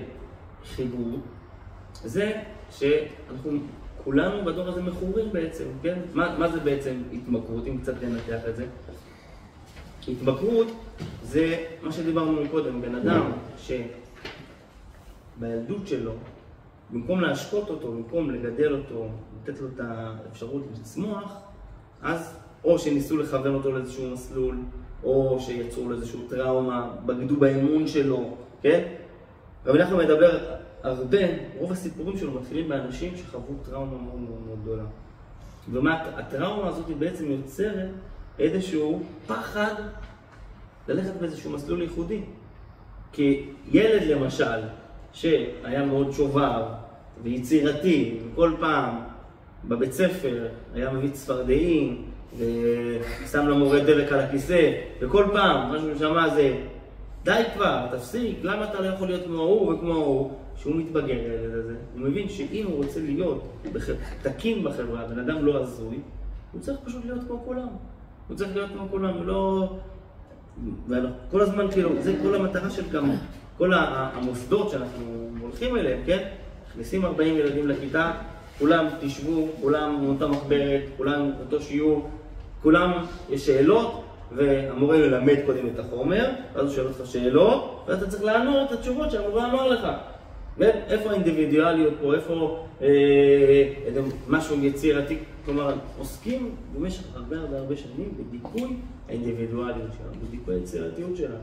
S1: חיבור, זה שאנחנו כולנו בדור הזה מכורים בעצם, כן? מה זה בעצם התמכרות, אם קצת ננתח את זה? התמכרות זה מה שדיברנו מקודם, בן אדם שבילדות שלו, במקום להשקות אותו, במקום לגדל אותו, לתת לו את האפשרות לצמוח, אז או שניסו לכוון אותו לאיזשהו מסלול, או שיצרו לו איזשהו טראומה, בגדו באמון שלו, כן? רבי נחמן מדבר הרבה, רוב הסיפורים שלו מתחילים באנשים שחוו טראומה מאוד גדולה. ומה הטראומה הזאת בעצם יוצרת איזשהו פחד ללכת באיזשהו מסלול ייחודי. כי ילד למשל, שהיה מאוד שובר ויצירתי, וכל פעם בבית ספר היה מביא צפרדעים, ושם למורה דלק על הכיסא, וכל פעם מה שהוא שמע זה, די כבר, תפסיק, למה אתה לא יכול להיות כמו ההוא וכמו ההוא? שהוא מתבגר לילד הזה, הוא מבין שאם הוא רוצה להיות תקין בחברה, בן אדם לא הזוי, הוא צריך פשוט להיות כמו כולם. הוא צריך להיות כמו כולם, ולא... כל הזמן כאילו, זה כל המטרה של גם, כל המוסדות שאנחנו הולכים אליהם, כן? נכנסים 40 ילדים לכיתה, כולם תשבו, כולם מאותה מחברת, כולם אותו שיעור, כולם יש שאלות, והמורה ילמד קודם את החומר, ואז הוא שואל אותך שאלות, ואז אתה צריך לענות את התשובות שהמורה אמר לך. ואיפה האינדיבידואליות פה, איפה משהו יצירתי, כלומר, עוסקים במשך הרבה שנים בדיכוי האינדיבידואליות שלנו, בדיכוי היצירתיות שלנו.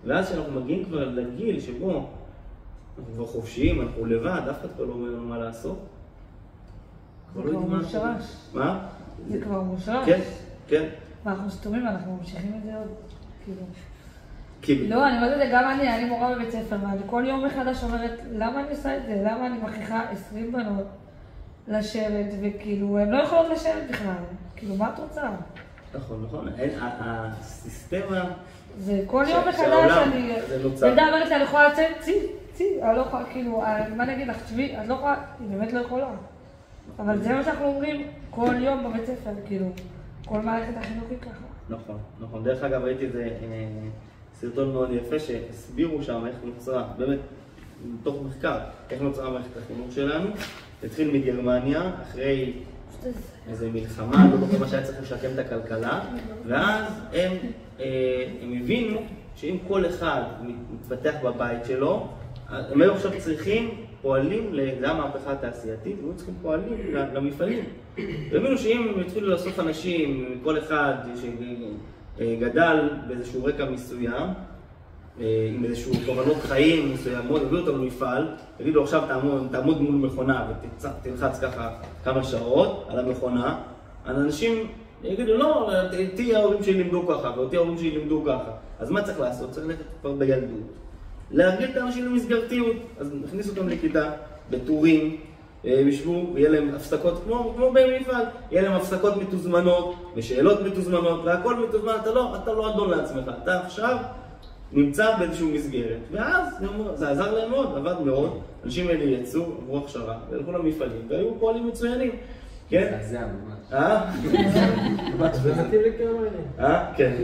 S1: ואז כשאנחנו מגיעים כבר לגיל שבו אנחנו כבר חופשיים, אנחנו לבד, אף אחד כבר לא אומר לנו מה לעשות.
S2: זה כבר מושרש.
S1: מה?
S2: זה כבר מושרש.
S1: כן, כן.
S2: ואנחנו סתומים, אנחנו ממשיכים את זה עוד, כאילו. לא, אני אומרת את זה גם אני מורה בבית ספר, ואני כל יום מחדש אומרת, למה אני עושה את זה? למה אני מכריחה 20 בנות לשבת, וכאילו, הן לא יכולות לשבת בכלל. כאילו, מה את רוצה?
S1: נכון. הסיסטמה...
S2: זה כל יום מחדש אני... ילדה אומרת לי, אני יכולה לצאת, צי, אני לא יכולה, כאילו, מה נגיד לך, צבי, את לא יכולה, היא באמת לא יכולה. אבל זה מה שאנחנו אומרים כל יום בבית ספר, כאילו, כל מערכת החינוכית ככה.
S1: נכון. דרך אגב, ראיתי איזה סרטון מאוד יפה שהסבירו שם איך נוצרה, באמת, מתוך מחקר, איך נוצרה מערכת החינוך שלנו. התחיל מגרמניה, אחרי איזו מלחמה, לא בכל מה שהיה צריך לשקם את הכלכלה, ואז הם הבינו שאם כל אחד מתפתח בבית שלו, הם היו עכשיו צריכים פועלים, זה המהפכה התעשייתית, הם היו צריכים פועלים למפעלים. והבינו שאם הם התחילו לאסוף אנשים, כל אחד שגדל באיזשהו רקע מסוים, עם איזשהו תובנות חיים מסוימות, הביאו אותו למפעל, תגידו עכשיו תעמוד מול מכונה ותלחץ ככה כמה שעות על המכונה, אנשים יגידו לא, אותי ההורים שלי לימדו ככה ואותי ההורים שלי לימדו ככה, אז מה צריך לעשות? צריך ללכת כבר בילדות, להרגיל את האנשים למסגרתיות, אז נכניס אותם לכיתה בטורים, ישבו ויהיה להם הפסקות כמו במפעל, יהיה להם הפסקות מתוזמנות ושאלות מתוזמנות והכל מתוזמן, אתה לא אדון לעצמך, אתה עכשיו נמצא באיזשהו מסגרת, ואז זה עזר להם מאוד, עבד מאוד, אנשים האלה יצאו, עברו הכשרה, והלכו למפעלים, והיו פועלים מצוינים, כן?
S3: זה ממש. זה מתאים לגרמניה.
S1: כן.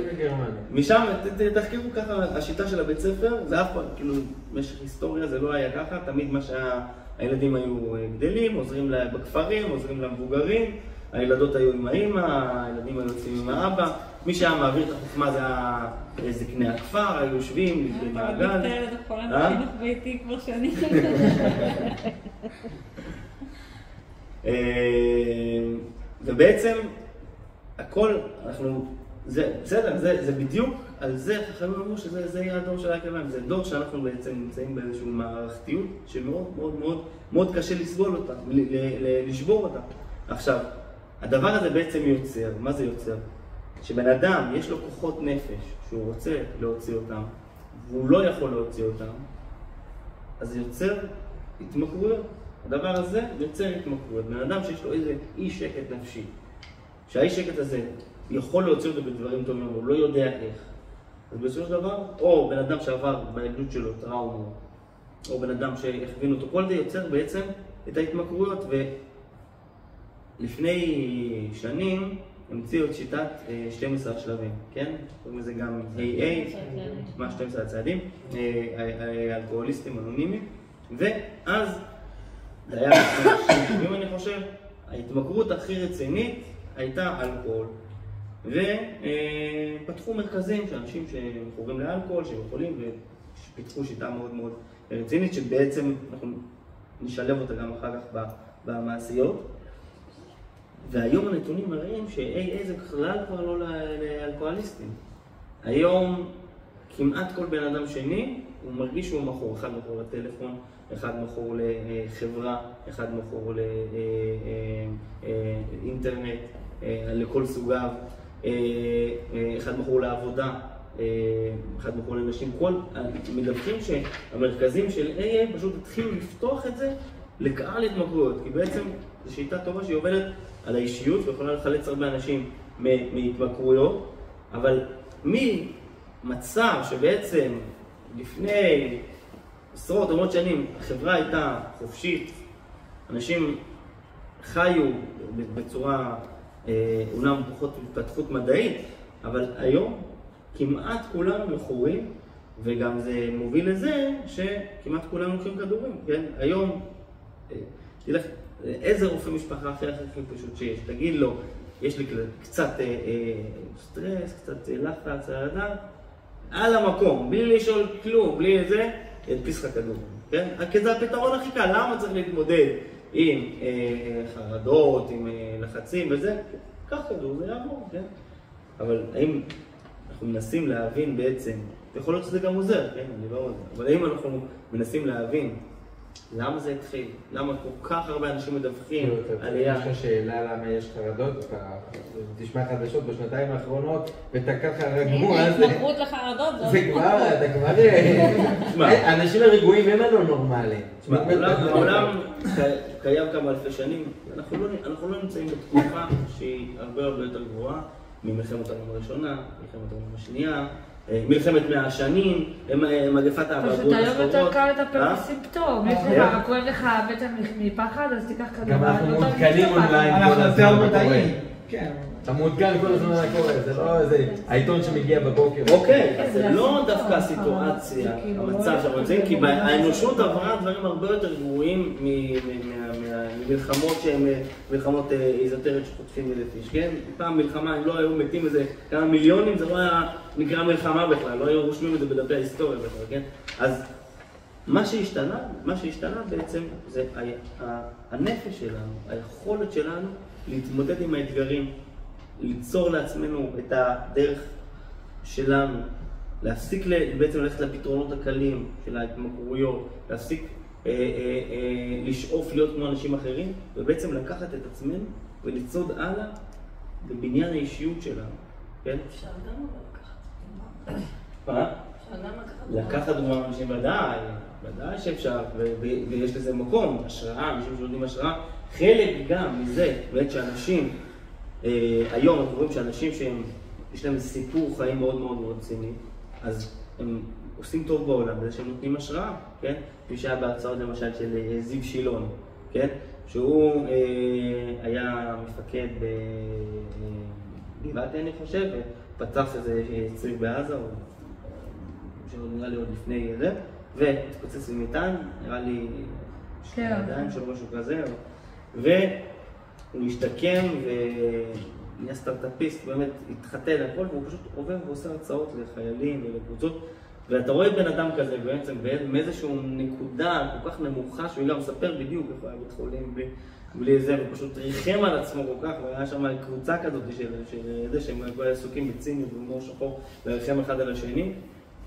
S1: משם, תחקרו ככה, השיטה של הבית ספר, זה אף פעם, כאילו, במשך היסטוריה זה לא היה ככה, תמיד מה שהילדים היו גדלים, עוזרים בכפרים, עוזרים למבוגרים, הילדות היו עם האמא, הילדים היו יוצאים עם האבא, מי שהיה מעביר את החוכמה זה היה זקני הכפר, היו יושבים במעגל.
S2: אתה מתארת את כל החינוך ביתי כבר שאני
S1: ובעצם הכל, בסדר, זה בדיוק על זה, חכמים אמרו שזה יהיה הדור של הקליים, זה דור שאנחנו בעצם נמצאים באיזושהי מערכתיות שמאוד מאוד מאוד מאוד קשה לסבול אותה, לשבור אותה. עכשיו, הדבר הזה בעצם יוצר, מה זה יוצר? שבן אדם יש לו כוחות נפש שהוא רוצה להוציא אותם והוא לא יכול להוציא אותם, אז זה יוצר התמכרויות. הדבר הזה יוצר התמכרויות. בן אדם שיש לו איזה אי שקט נפשי, שהאי שקט הזה יכול להוציא אותו בדברים טובים, אבל הוא לא יודע איך. אז בסופו של דבר, או בן אדם שעבר בילדות שלו טראומה, או בן אדם שהכווין אותו, כל זה יוצר בעצם את ההתמכרויות. ולפני שנים המציאו את שיטת 12 השלבים, כן? קוראים לזה גם AA, מה 12 הצעדים, אלכוהוליסטים אנונימיים, ואז זה היה אם אני חושב, ההתמכרות הכי רצינית הייתה אלכוהול. ופתחו מרכזים שאנשים שמכורים לאלכוהול, שהם יכולים, ופיתחו שיטה מאוד מאוד רצינית, שבעצם אנחנו נשלב אותה גם אחר כך במעשיות. והיום הנתונים מראים ש-AA זה בכלל כבר לא לאלכוהוליסטים. היום כמעט כל בן אדם שני, הוא מרגיש שהוא מכור. אחד מכור לטלפון, אחד מכור לחברה, אחד מכור לאינטרנט, לכל סוגיו, אחד מכור לעבודה, אחד מכור לנשים. כל מדווחים שהמרכזים של AA פשוט התחילו לפתוח את זה לקהל התמכרויות, כי בעצם זו שיטה טובה שהיא עובדת על האישיות ויכולה לחלץ הרבה אנשים מהתמכרויות, אבל ממצב שבעצם לפני עשרות או מאות שנים החברה הייתה חופשית, אנשים חיו בצורה אולי פחות התפתחות מדעית, אבל היום כמעט כולם מכורים, וגם זה מוביל לזה שכמעט כולם לוקחים כדורים, כן? היום, תלך, איזה רופא משפחה הכי פשוט שיש, תגיד לו, יש לי קצת סטרס, קצת לחץ על הדם, על המקום, בלי לשאול כלום, בלי זה, ידפיס לך כדור, כן? כי זה הפתרון הכי קל, למה צריך להתמודד עם חרדות, עם לחצים וזה? קח כדור, זה יעבור, כן? אבל האם אנחנו מנסים להבין בעצם, יכול להיות שזה גם עוזר, כן? אני לא עוזר, אבל האם אנחנו מנסים להבין למה זה התחיל? למה כל כך הרבה אנשים מדווחים עלייה?
S3: יש לך שאלה למה יש חרדות? תשמע חדשות בשנתיים האחרונות ותקע לך רגוע.
S4: התמכרות לחרדות?
S3: זה כבר, אתה כבר... האנשים הרגועים הם הלא נורמליים.
S1: העולם קיים כמה אלפי שנים, אנחנו לא נמצאים בתקופה שהיא הרבה יותר גבוהה ממלחמת העולם הראשונה, מלחמת העולם השנייה, מלחמת 100 שנים, מגפת האבעבועות השחורות.
S2: פשוט היום יותר קל לטפל בסימפטום. יש לך, כואב לך בטן מפחד, אז תיקח כדור.
S3: גם אנחנו מעודכנים אונליין כל הזמן מה קורה. אתה מעודכן כל הזמן מה קורה, זה לא איזה העיתון שמגיע בבוקר.
S1: אוקיי, אז זה לא דווקא הסיטואציה, המצב שאנחנו נמצאים, כי האנושות עברה דברים הרבה יותר גרועים ממלחמות שהן מלחמות איזוטריות שחוטפים מלפיש, כן? פעם מלחמה, אם לא היו מתים איזה כמה מיליונים, זה לא היה נקרא מלחמה בכלל, לא היו רושמים את זה בדפי ההיסטוריה בכלל, כן? אז מה שהשתנה בעצם זה הנפש שלנו, היכולת שלנו להתמודד עם האתגרים, ליצור לעצמנו את הדרך שלנו, להפסיק בעצם ללכת לפתרונות הקלים של ההתמכרויות, להפסיק לשאוף להיות כמו אנשים אחרים, ובעצם לקחת את עצמנו ולצעוד הלאה בבניין האישיות שלנו, כן?
S4: אפשר גם לקחת.
S1: מה? לקחת דוגמה מאנשים ודאי שאפשר, ויש לזה מקום, השראה, אנשים שלומדים השראה, חלק גם מזה, באמת שאנשים, היום אנחנו רואים שאנשים שיש להם סיפור חיים מאוד מאוד מאוד רציני, אז הם עושים טוב בעולם בזה שהם נותנים השראה, כן? כפי שהיה בהרצאות למשל של זיו שילון, כן? שהוא היה מפקד בגבעתי אני חושב, ופצח איזה צריף בעזה, נראה לי עוד לפני זה, והתפוצץ במטען, נראה לי שעדיין של משהו כזה, והוא השתקם ונהיה סטארט-אפיסט, באמת התחתן הכל, והוא פשוט עובר ועושה הרצאות לחיילים ולקבוצות, ואתה רואה בן אדם כזה בעצם מאיזשהו נקודה כל כך נמוכה, שהוא גם מספר בדיוק איך הוא היה בית חולים בלי זה, ופשוט ריחם על עצמו כל כך, והיה שם קבוצה כזאת של שהם היו עסוקים בציניות ומור שחור, וריחם אחד על השני.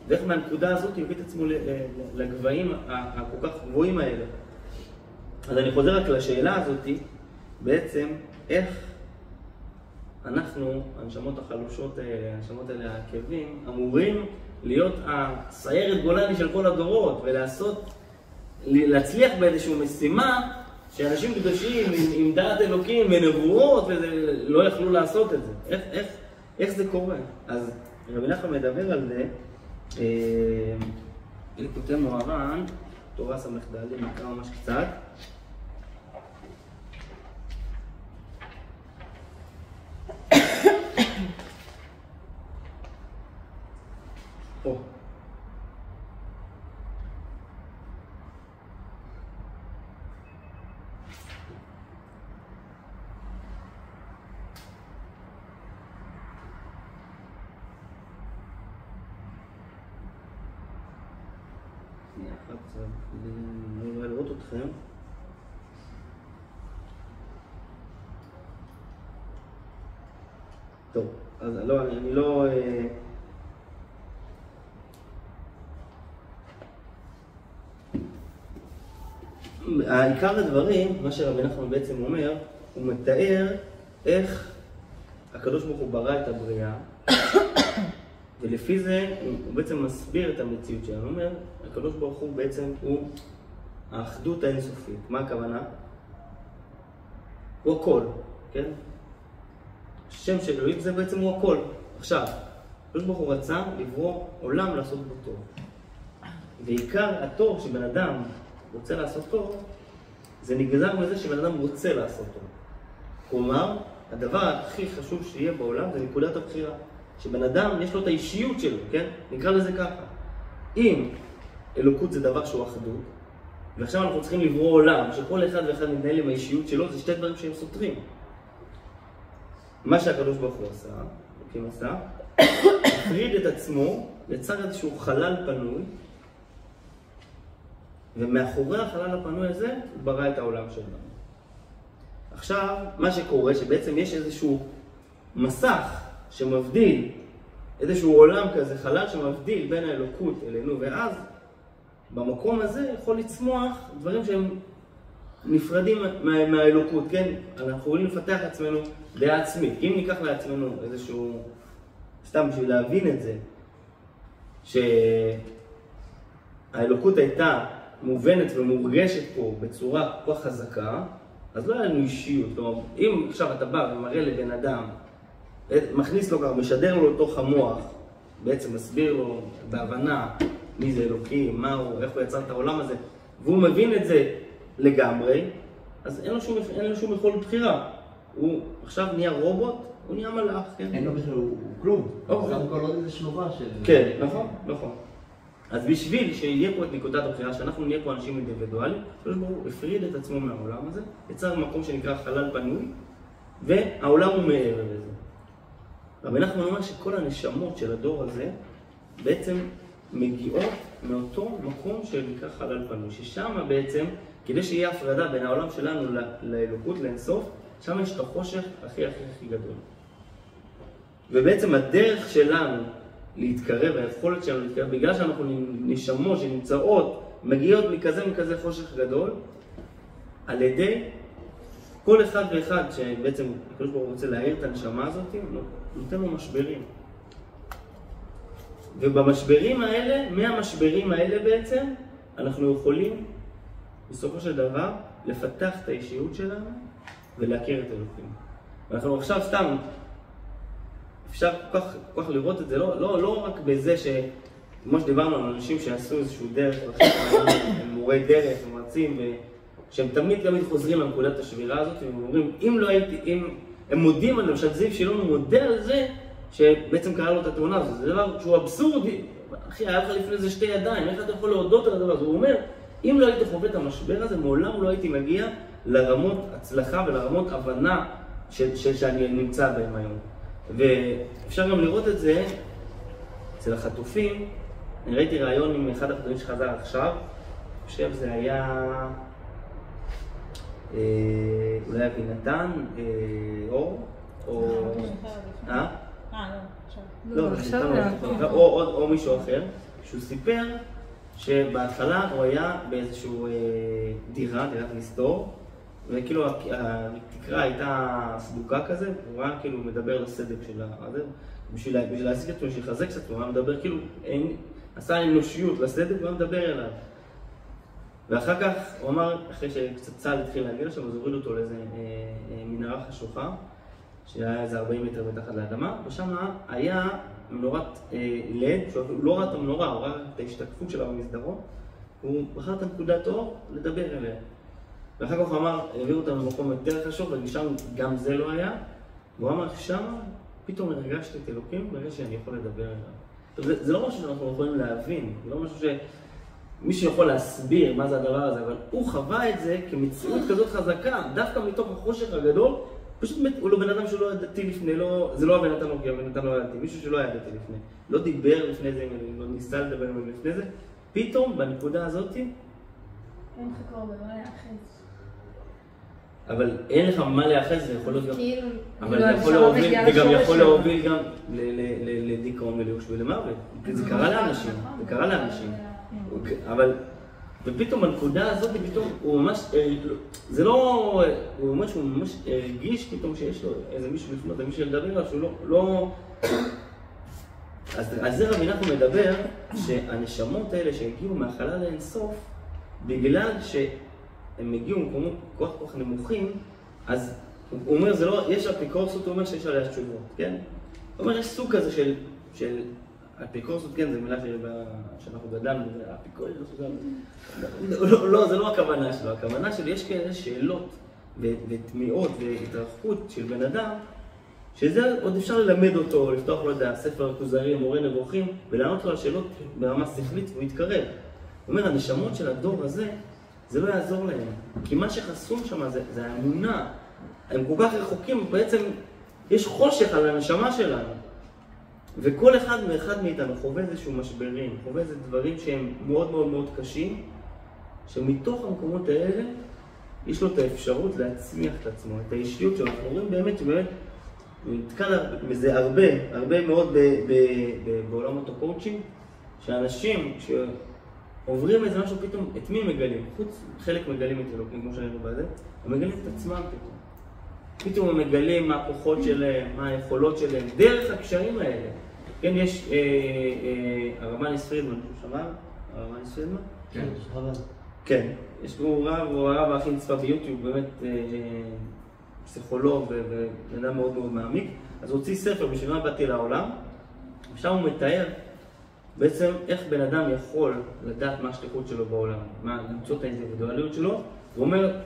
S1: ואיך מהנקודה הזאת יביא את עצמו לגבהים הכל כך גבוהים האלה. אז אני חוזר רק לשאלה הזאת, בעצם איך אנחנו, הנשמות החלושות האלה, הנשמות האלה העקבים, אמורים להיות הסיירת גולני של כל הדורות, להצליח באיזושהי משימה שאנשים קדושים עם דעת אלוקים ונבואות לא יכלו לעשות את זה. איך זה קורה? אז רבי נחמן מדבר על זה, לכותב מוהר"ן, תורה ס"ד, נקרא ממש קצת. אני לא לראות אתכם. טוב, אז לא, אני לא... העיקר הדברים, מה שרבי נחמן בעצם אומר, הוא מתאר איך הקדוש ברוך הוא ברא את הבריאה, ולפי זה הוא בעצם מסביר את המציאות שלנו. הוא אומר, הקדוש ברוך הוא בעצם הוא האחדות האינסופית. מה הכוונה? הוא הכל, כן? השם של אלוהים זה בעצם הוא הכל. עכשיו, הקדוש ברוך הוא רצה לברוא עולם לעשות בו טוב. ועיקר הטוב שבן אדם רוצה לעשות טוב, זה נגזר מזה שבן אדם רוצה לעשות טוב. כלומר, הדבר הכי חשוב שיהיה בעולם זה נקודת הבחירה. שבן אדם יש לו את האישיות שלו, כן? נקרא לזה ככה. אם אלוקות זה דבר שהוא אחדות, ועכשיו אנחנו צריכים לברוא עולם שכל אחד ואחד מתנהל עם האישיות שלו, זה שתי דברים שהם סותרים. מה שהקדוש ברוך הוא עשה, אלוקים עשה, הפריד את עצמו, יצר איזשהו חלל פנוי, ומאחורי החלל הפנוי הזה הוא ברא את העולם שלנו. עכשיו, מה שקורה שבעצם יש איזשהו מסך שמבדיל, איזשהו עולם כזה, חלל שמבדיל בין האלוקות אלינו, ואז במקום הזה יכול לצמוח דברים שהם נפרדים מהאלוקות, כן? אנחנו יכולים לפתח עצמנו דעה עצמית. אם ניקח לעצמנו איזשהו, סתם בשביל להבין את זה, שהאלוקות הייתה מובנת ומורגשת פה בצורה כל כך חזקה, אז לא היה לנו אישיות. כלומר, אם עכשיו אתה בא ומראה לבן אדם, מכניס לו כבר, משדר לו לתוך המוח, בעצם מסביר לו בהבנה מי זה אלוקים, מה הוא, איך הוא יצר את העולם הזה, והוא מבין את זה לגמרי, אז אין לו שום יכולת בחירה. הוא עכשיו נהיה רובוט, הוא נהיה מלאך, כן?
S5: אין לו בכלל, הוא כלום. זה גם כל עוד איזה שלוחה של...
S1: כן, נכון, נכון. אז בשביל שיהיה פה את נקודת הבחירה, שאנחנו נהיה פה אנשים אינדיבידואליים, הוא הפריד את עצמו מהעולם הזה, יצר מקום שנקרא חלל פנוי, והעולם הוא מעבר לזה. רבי נחמן אומר שכל הנשמות של הדור הזה בעצם מגיעות מאותו מקום שנקרא חלל פנוי, ששם בעצם, כדי שיהיה הפרדה בין העולם שלנו לאלוקות, לאינסוף, שם יש את החושך הכי גדול. ובעצם הדרך שלנו להתקרב, היכולת שלנו להתקרב, בגלל שאנחנו נשמות שנמצאות, מגיעות מכזה חושך גדול, על ידי כל אחד ואחד שבעצם הקדוש ברוך הוא רוצה להאיר את הנשמה הזאת, נותן לו משברים. ובמשברים האלה, מהמשברים האלה בעצם, אנחנו יכולים בסופו של דבר לפתח את האישיות שלנו ולהכיר את אלוקים. ואנחנו עכשיו סתם, אפשר כל כך לראות את זה, לא רק בזה כמו שדיברנו על אנשים שעשו איזשהו דרך, הם מורי דרך, הם מרצים, שהם תמיד חוזרים לנקודת השבירה הזאת, והם אומרים, הם מודים על למשל זיו שילון מודה על זה, שבעצם קרא לו את התאונה הזאת. זה דבר שהוא אבסורדי. אחי, היה לך לפני זה שתי ידיים, איך אתה יכול להודות על הדבר הזה? הוא אומר, אם לא הייתי חווה את המשבר הזה, מעולם לא הייתי מגיע לרמות הצלחה ולרמות הבנה שאני נמצא בהם היום. ואפשר גם לראות את זה אצל החטופים. אני ראיתי רעיון עם אחד החטופים שחזר עכשיו, אני חושב זה היה אולי אבינתן, אור, או... או מישהו אחר, שהוא סיפר שבהתחלה הוא היה באיזשהו דירת מסתור, וכאילו התקרה הייתה סדוקה כזה, הוא היה כאילו מדבר לסדק של הזה, בשביל להשיג את עצמו, בשביל לחזק את עצמו, הוא היה מדבר כאילו, עשה אנושיות לסדק והוא היה מדבר אליו. ואחר כך הוא אמר, אחרי שקצת צה"ל התחיל להגיע לשם, אז הוריד אותו לאיזה מנהרה חשוכה, שהיה איזה 40 מטר מתחת לאדמה, ושם היה מנורת לד, שהוא לא ראה את המנורה, הוא ראה את ההשתקפות שלה במסדרון, הוא בחר את נקודת אור לדבר אליה. ואחר כך הוא אמר, העביר אותם למקום יותר חשוב, ושם גם זה לא היה, והוא אמר, שם פתאום הרגשתי את אלוקים, ברגע שאני יכול לדבר אליו. זה לא משהו שאנחנו יכולים להבין, זה לא משהו שמישהו יכול להסביר מה זה הדבר הזה, אבל הוא חווה את זה כמציאות כזאת חזקה, דווקא מתוך החושך הגדול, פשוט הוא לא בן אדם שלא היה דתי לפני, זה לא הבן אדם לא, כי הבן אדם לא היה דתי, מישהו שלא היה דתי לפני, לא דיבר לפני זה, לא ניסה לדבר לפני זה, פתאום בנקודה הזאת...
S2: אין לך כבר במה להאחז.
S1: אבל אין לך מה להאחז, זה יכול להיות גם... אבל זה יכול להוביל, וגם יכול להוביל גם לדיכאון ולייאוש ולמוות. זה קרה לאנשים, זה קרה לאנשים. אבל... ופתאום בנקודה הזאת, פתאום הוא ממש, זה לא, הוא ממש הרגיש פתאום שיש לו איזה מישהו לפנות, מישהו לדבר עליו, שהוא לא... אז על זה רבי נחמן מדבר, שהנשמות האלה שהגיעו מהחלל לאינסוף, בגלל שהם הגיעו ממקומות כל כך נמוכים, אז הוא אומר, זה לא, יש אפיקורסות, הוא אומר שיש עליה תשובות, כן? הוא אומר, יש סוג כזה של אפיקורסות, כן, זו מילה שאנחנו גדלנו, זה אפיקורסות, לא, זה לא הכוונה שלו, הכוונה שלו, יש כאלה שאלות ותמיעות והתרחקות של בן אדם, שזה עוד אפשר ללמד אותו, לפתוח לו את הספר הכוזרי, מורה נבוכים, ולענות לו על שאלות ברמה שכלית והוא יתקרב. הוא אומר, הנשמות של הדור הזה, זה לא יעזור להם, כי מה שחסום שם זה האמונה. הם כל כך רחוקים, בעצם יש חושך על הנשמה שלנו. וכל אחד ואחד מאיתנו חווה איזשהו משברים, חווה איזה דברים שהם מאוד מאוד מאוד קשים, שמתוך המקומות האלה יש לו את האפשרות להצמיח את עצמו, את האישיות שלו. אנחנו רואים באמת שבאמת נתקל בזה הרבה מאוד בעולם הקואוצ'ינג, שאנשים שעוברים איזה משהו פתאום, את מי מגלים? חלק מגלים את אלוקים, כמו שהיינו בזה, הם מגלים את עצמם פתאום. פתאום הם מגלים מה הכוחות שלהם, מה היכולות שלהם, דרך הקשרים האלה. כן, יש הרמניס פרידמן, שהוא שמע? הרמניס פרידמן?
S5: כן, שחבל.
S1: כן, יש לו רב, הוא הרב הכי נצפה ביוטיוב, באמת פסיכולוג ובן מאוד מאוד מעמיק. אז הוא הוציא ספר בשביל מה באתי לעולם, ושם הוא מתאר בעצם איך בן אדם יכול לדעת מה השליחות שלו בעולם, למצוא את האינדיבידואליות שלו. הוא אומר,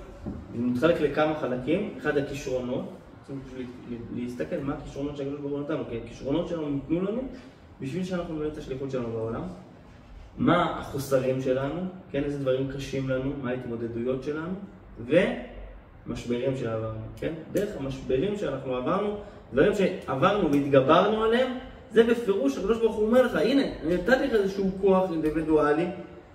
S1: הוא מתחלק לכמה חלקים, אחד הכישרונות, צריכים להסתכל מה הכישרונות שהקדוש ברוך הוא נתנו, כי הכישרונות שלנו ניתנו לנו בשביל שאנחנו נראה את השליחות שלנו בעולם. מה החוסרים שלנו, כן, איזה דברים קשים לנו, מה ההתמודדויות שלנו, ומשברים שעברנו, כן? דרך המשברים שאנחנו עברנו, דברים שעברנו והתגברנו עליהם, זה בפירוש, הקדוש ברוך הוא אומר לך, הנה, אני נתתי לך איזשהו כוח אינדיבידואלי,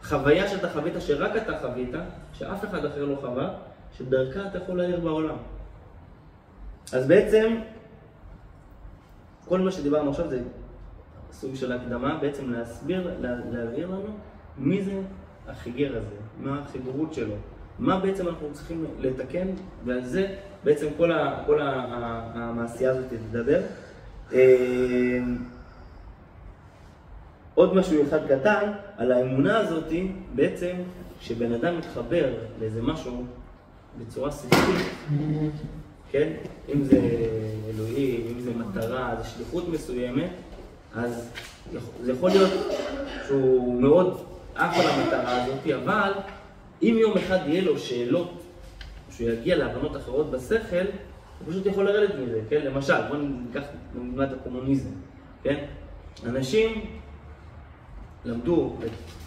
S1: חוויה שאתה חווית, שרק אתה חווית, שאף אחד אחר לא חווה, שדרכה אתה יכול להעיר בעולם. אז בעצם, כל מה שדיברנו עכשיו זה סוג של הקדמה, בעצם להבהיר לנו מי זה החיגר הזה, מה החיברות שלו, מה בעצם אנחנו צריכים לתקן, ועל זה בעצם כל המעשייה הזאת תדבר. עוד משהו אחד קטן, על האמונה הזאת, בעצם כשבן אדם מתחבר לאיזה משהו בצורה שכלית, כן? אם זה אלוהים, אם זה מטרה, זה שליחות מסוימת, אז זה יכול להיות שהוא מאוד עף על המטרה הזאת, אבל אם יום אחד יהיה לו שאלות, שהוא יגיע להבנות אחרות בשכל, הוא פשוט יכול לרדת מזה, כן? למשל, בואו ניקח את הקומוניזם, כן? אנשים למדו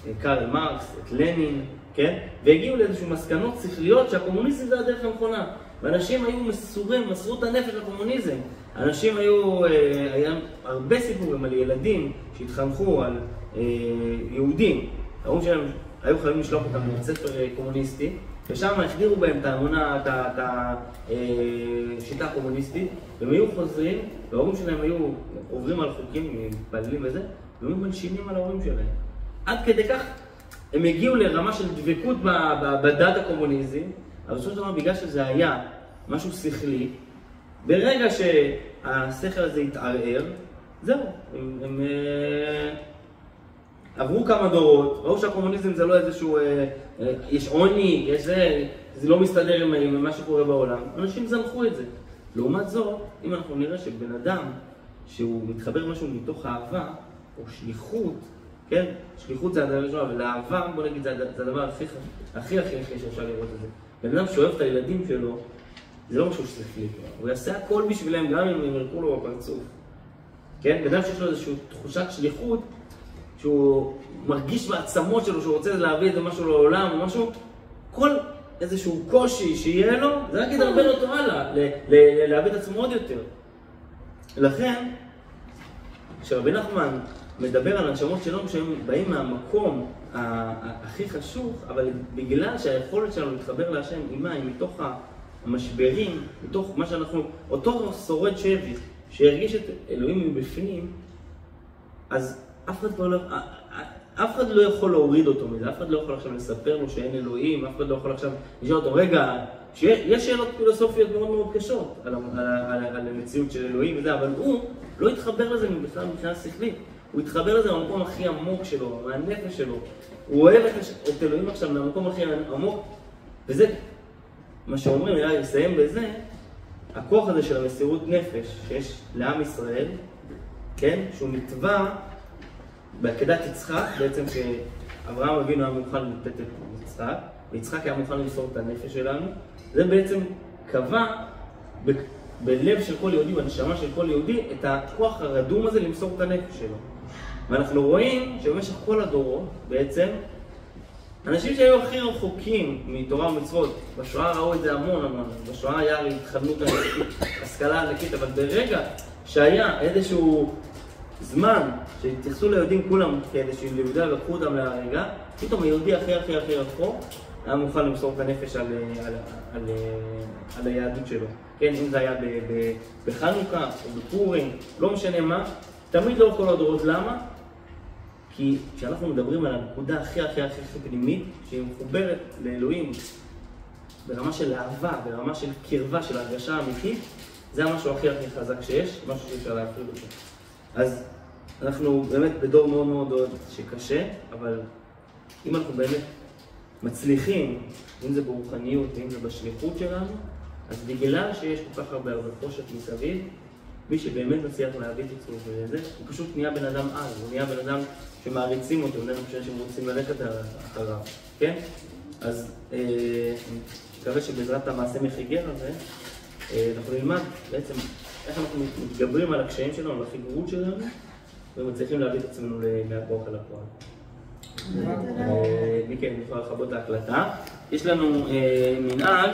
S1: את קרל מרקס, את לנין, כן? והגיעו לאיזשהו מסקנות שכליות שהקומוניזם זה הדרך הנכונה. ואנשים היו מסורים, מסרו את הנפש לקומוניזם. אנשים היה הרבה סיפורים על ילדים שהתחנכו על יהודים. ההורים שלהם היו חייבים לשלוח אותם לבית ספר קומוניסטי, ושם החדירו בהם את האמונה, את השיטה הקומוניסטית, והם היו חוזרים, וההורים שלהם היו עוברים על חוקים, מתפללים וזה, והם היו מלשינים על ההורים שלהם. עד כדי כך הם הגיעו לרמה של דבקות בדת הקומוניזם, אבל בסופו של דבר בגלל שזה היה משהו שכלי, ברגע שהשכל הזה התערער, זהו, הם עברו כמה דורות, ראו שהקומוניזם זה לא איזשהו, יש עוני, זה לא מסתדר עם מה שקורה בעולם, אנשים זנחו את זה. לעומת זאת, אם אנחנו נראה שבן אדם שהוא מתחבר משהו מתוך אהבה, או שליחות, כן? שליחות זה הדבר ראשון, אבל אהבה, בוא נגיד, זה הדבר הכי שאפשר לראות את זה. בן אדם שאוהב את הילדים שלו, זה לא משהו ששכלי, הוא יעשה הכל בשבילם, גם אם הם ירקו לו בפרצוף. כן? בן אדם שיש לו איזושהי תחושת שליחות, שהוא מרגיש בעצמות שלו, שהוא רוצה להביא את זה משהו לעולם או משהו, כל איזשהו קושי שיהיה לו, זה רק ידרבן אותו הלאה, להביא את עצמו עוד יותר. לכן, כשרבי נחמן מדבר על הנשמות שלנו שהם באים מהמקום הכי חשוך, אבל בגלל שהיכולת שלנו להתחבר להשם עם מים, מתוך המשברים, מתוך מה שאנחנו, אותו שורד שבי, שהרגיש את אלוהים מבפנים, אז אף אחד לא יכול להוריד אותו מזה, אף אחד לא יכול עכשיו לספר לו שאין אלוהים, אף אחד לא יכול עכשיו לשאול אותו, רגע, יש שאלות פילוסופיות מאוד מאוד קשות על המציאות של אלוהים וזה, אבל הוא לא התחבר לזה בכלל מבחינה שכלית. הוא התחבר לזה במקום הכי עמוק שלו, מהנפש שלו. הוא אוהב את אלוהים עכשיו מהמקום הכי עמוק, וזה מה שאומרים, נראה לי לסיים בזה, הכוח הזה של המסירות נפש שיש לעם ישראל, כן? שהוא נתבע בעקדת יצחק, בעצם שאברהם אבינו היה מוכן לתת את יצחק, ויצחק היה מוכן למסור את הנפש שלנו, זה בעצם קבע בלב של כל יהודי, בנשמה של כל יהודי, את הכוח הרדום הזה למסור את הנפש שלו. ואנחנו רואים שבמשך כל הדורות, בעצם, אנשים שהיו הכי רחוקים מתורה ומצוות, בשואה ראו את זה המון, בשואה היה התחדנות ענקית, השכלה ענקית, אבל ברגע שהיה איזשהו זמן שהתייחסו ליהודים כולם כאיזשהו ליהודי לקחו אותם להרגע, פתאום היהודי הכי רחוק היה מוכן למסור את הנפש על היהדות שלו. כן, אם זה היה בחנוכה או בפורים, לא משנה מה, תמיד לאורך כל הדורות. למה? כי כשאנחנו מדברים על הנקודה הכי פנימית, שהיא מחוברת לאלוהים ברמה של אהבה, ברמה של קרבה, של הרגשה אמיתית, זה המשהו הכי חזק שיש, משהו שאפשר להפריד אותו. אז אנחנו באמת בדור מאוד שקשה, אבל אם אנחנו באמת מצליחים, אם זה ברוחניות ואם זה בשליחות שלנו, אז בגלל שיש כל כך הרבה חושך מסביב, מי שבאמת מצליח להביא את עצמו וזה, הוא פשוט נהיה בן אדם על, הוא נהיה בן אדם שמעריצים אותו, הוא נהיה בן שהם רוצים ללכת אחריו, כן? אז אני מקווה שבעזרת המעשה מחיגר הזה, אנחנו נלמד בעצם איך אנחנו מתגברים על הקשיים שלנו, על החיגרות שלנו, ומצליחים להביא את עצמנו מהכוח אל הפועל. מי כן, נוכל לכבות את ההקלטה. יש לנו מנהג,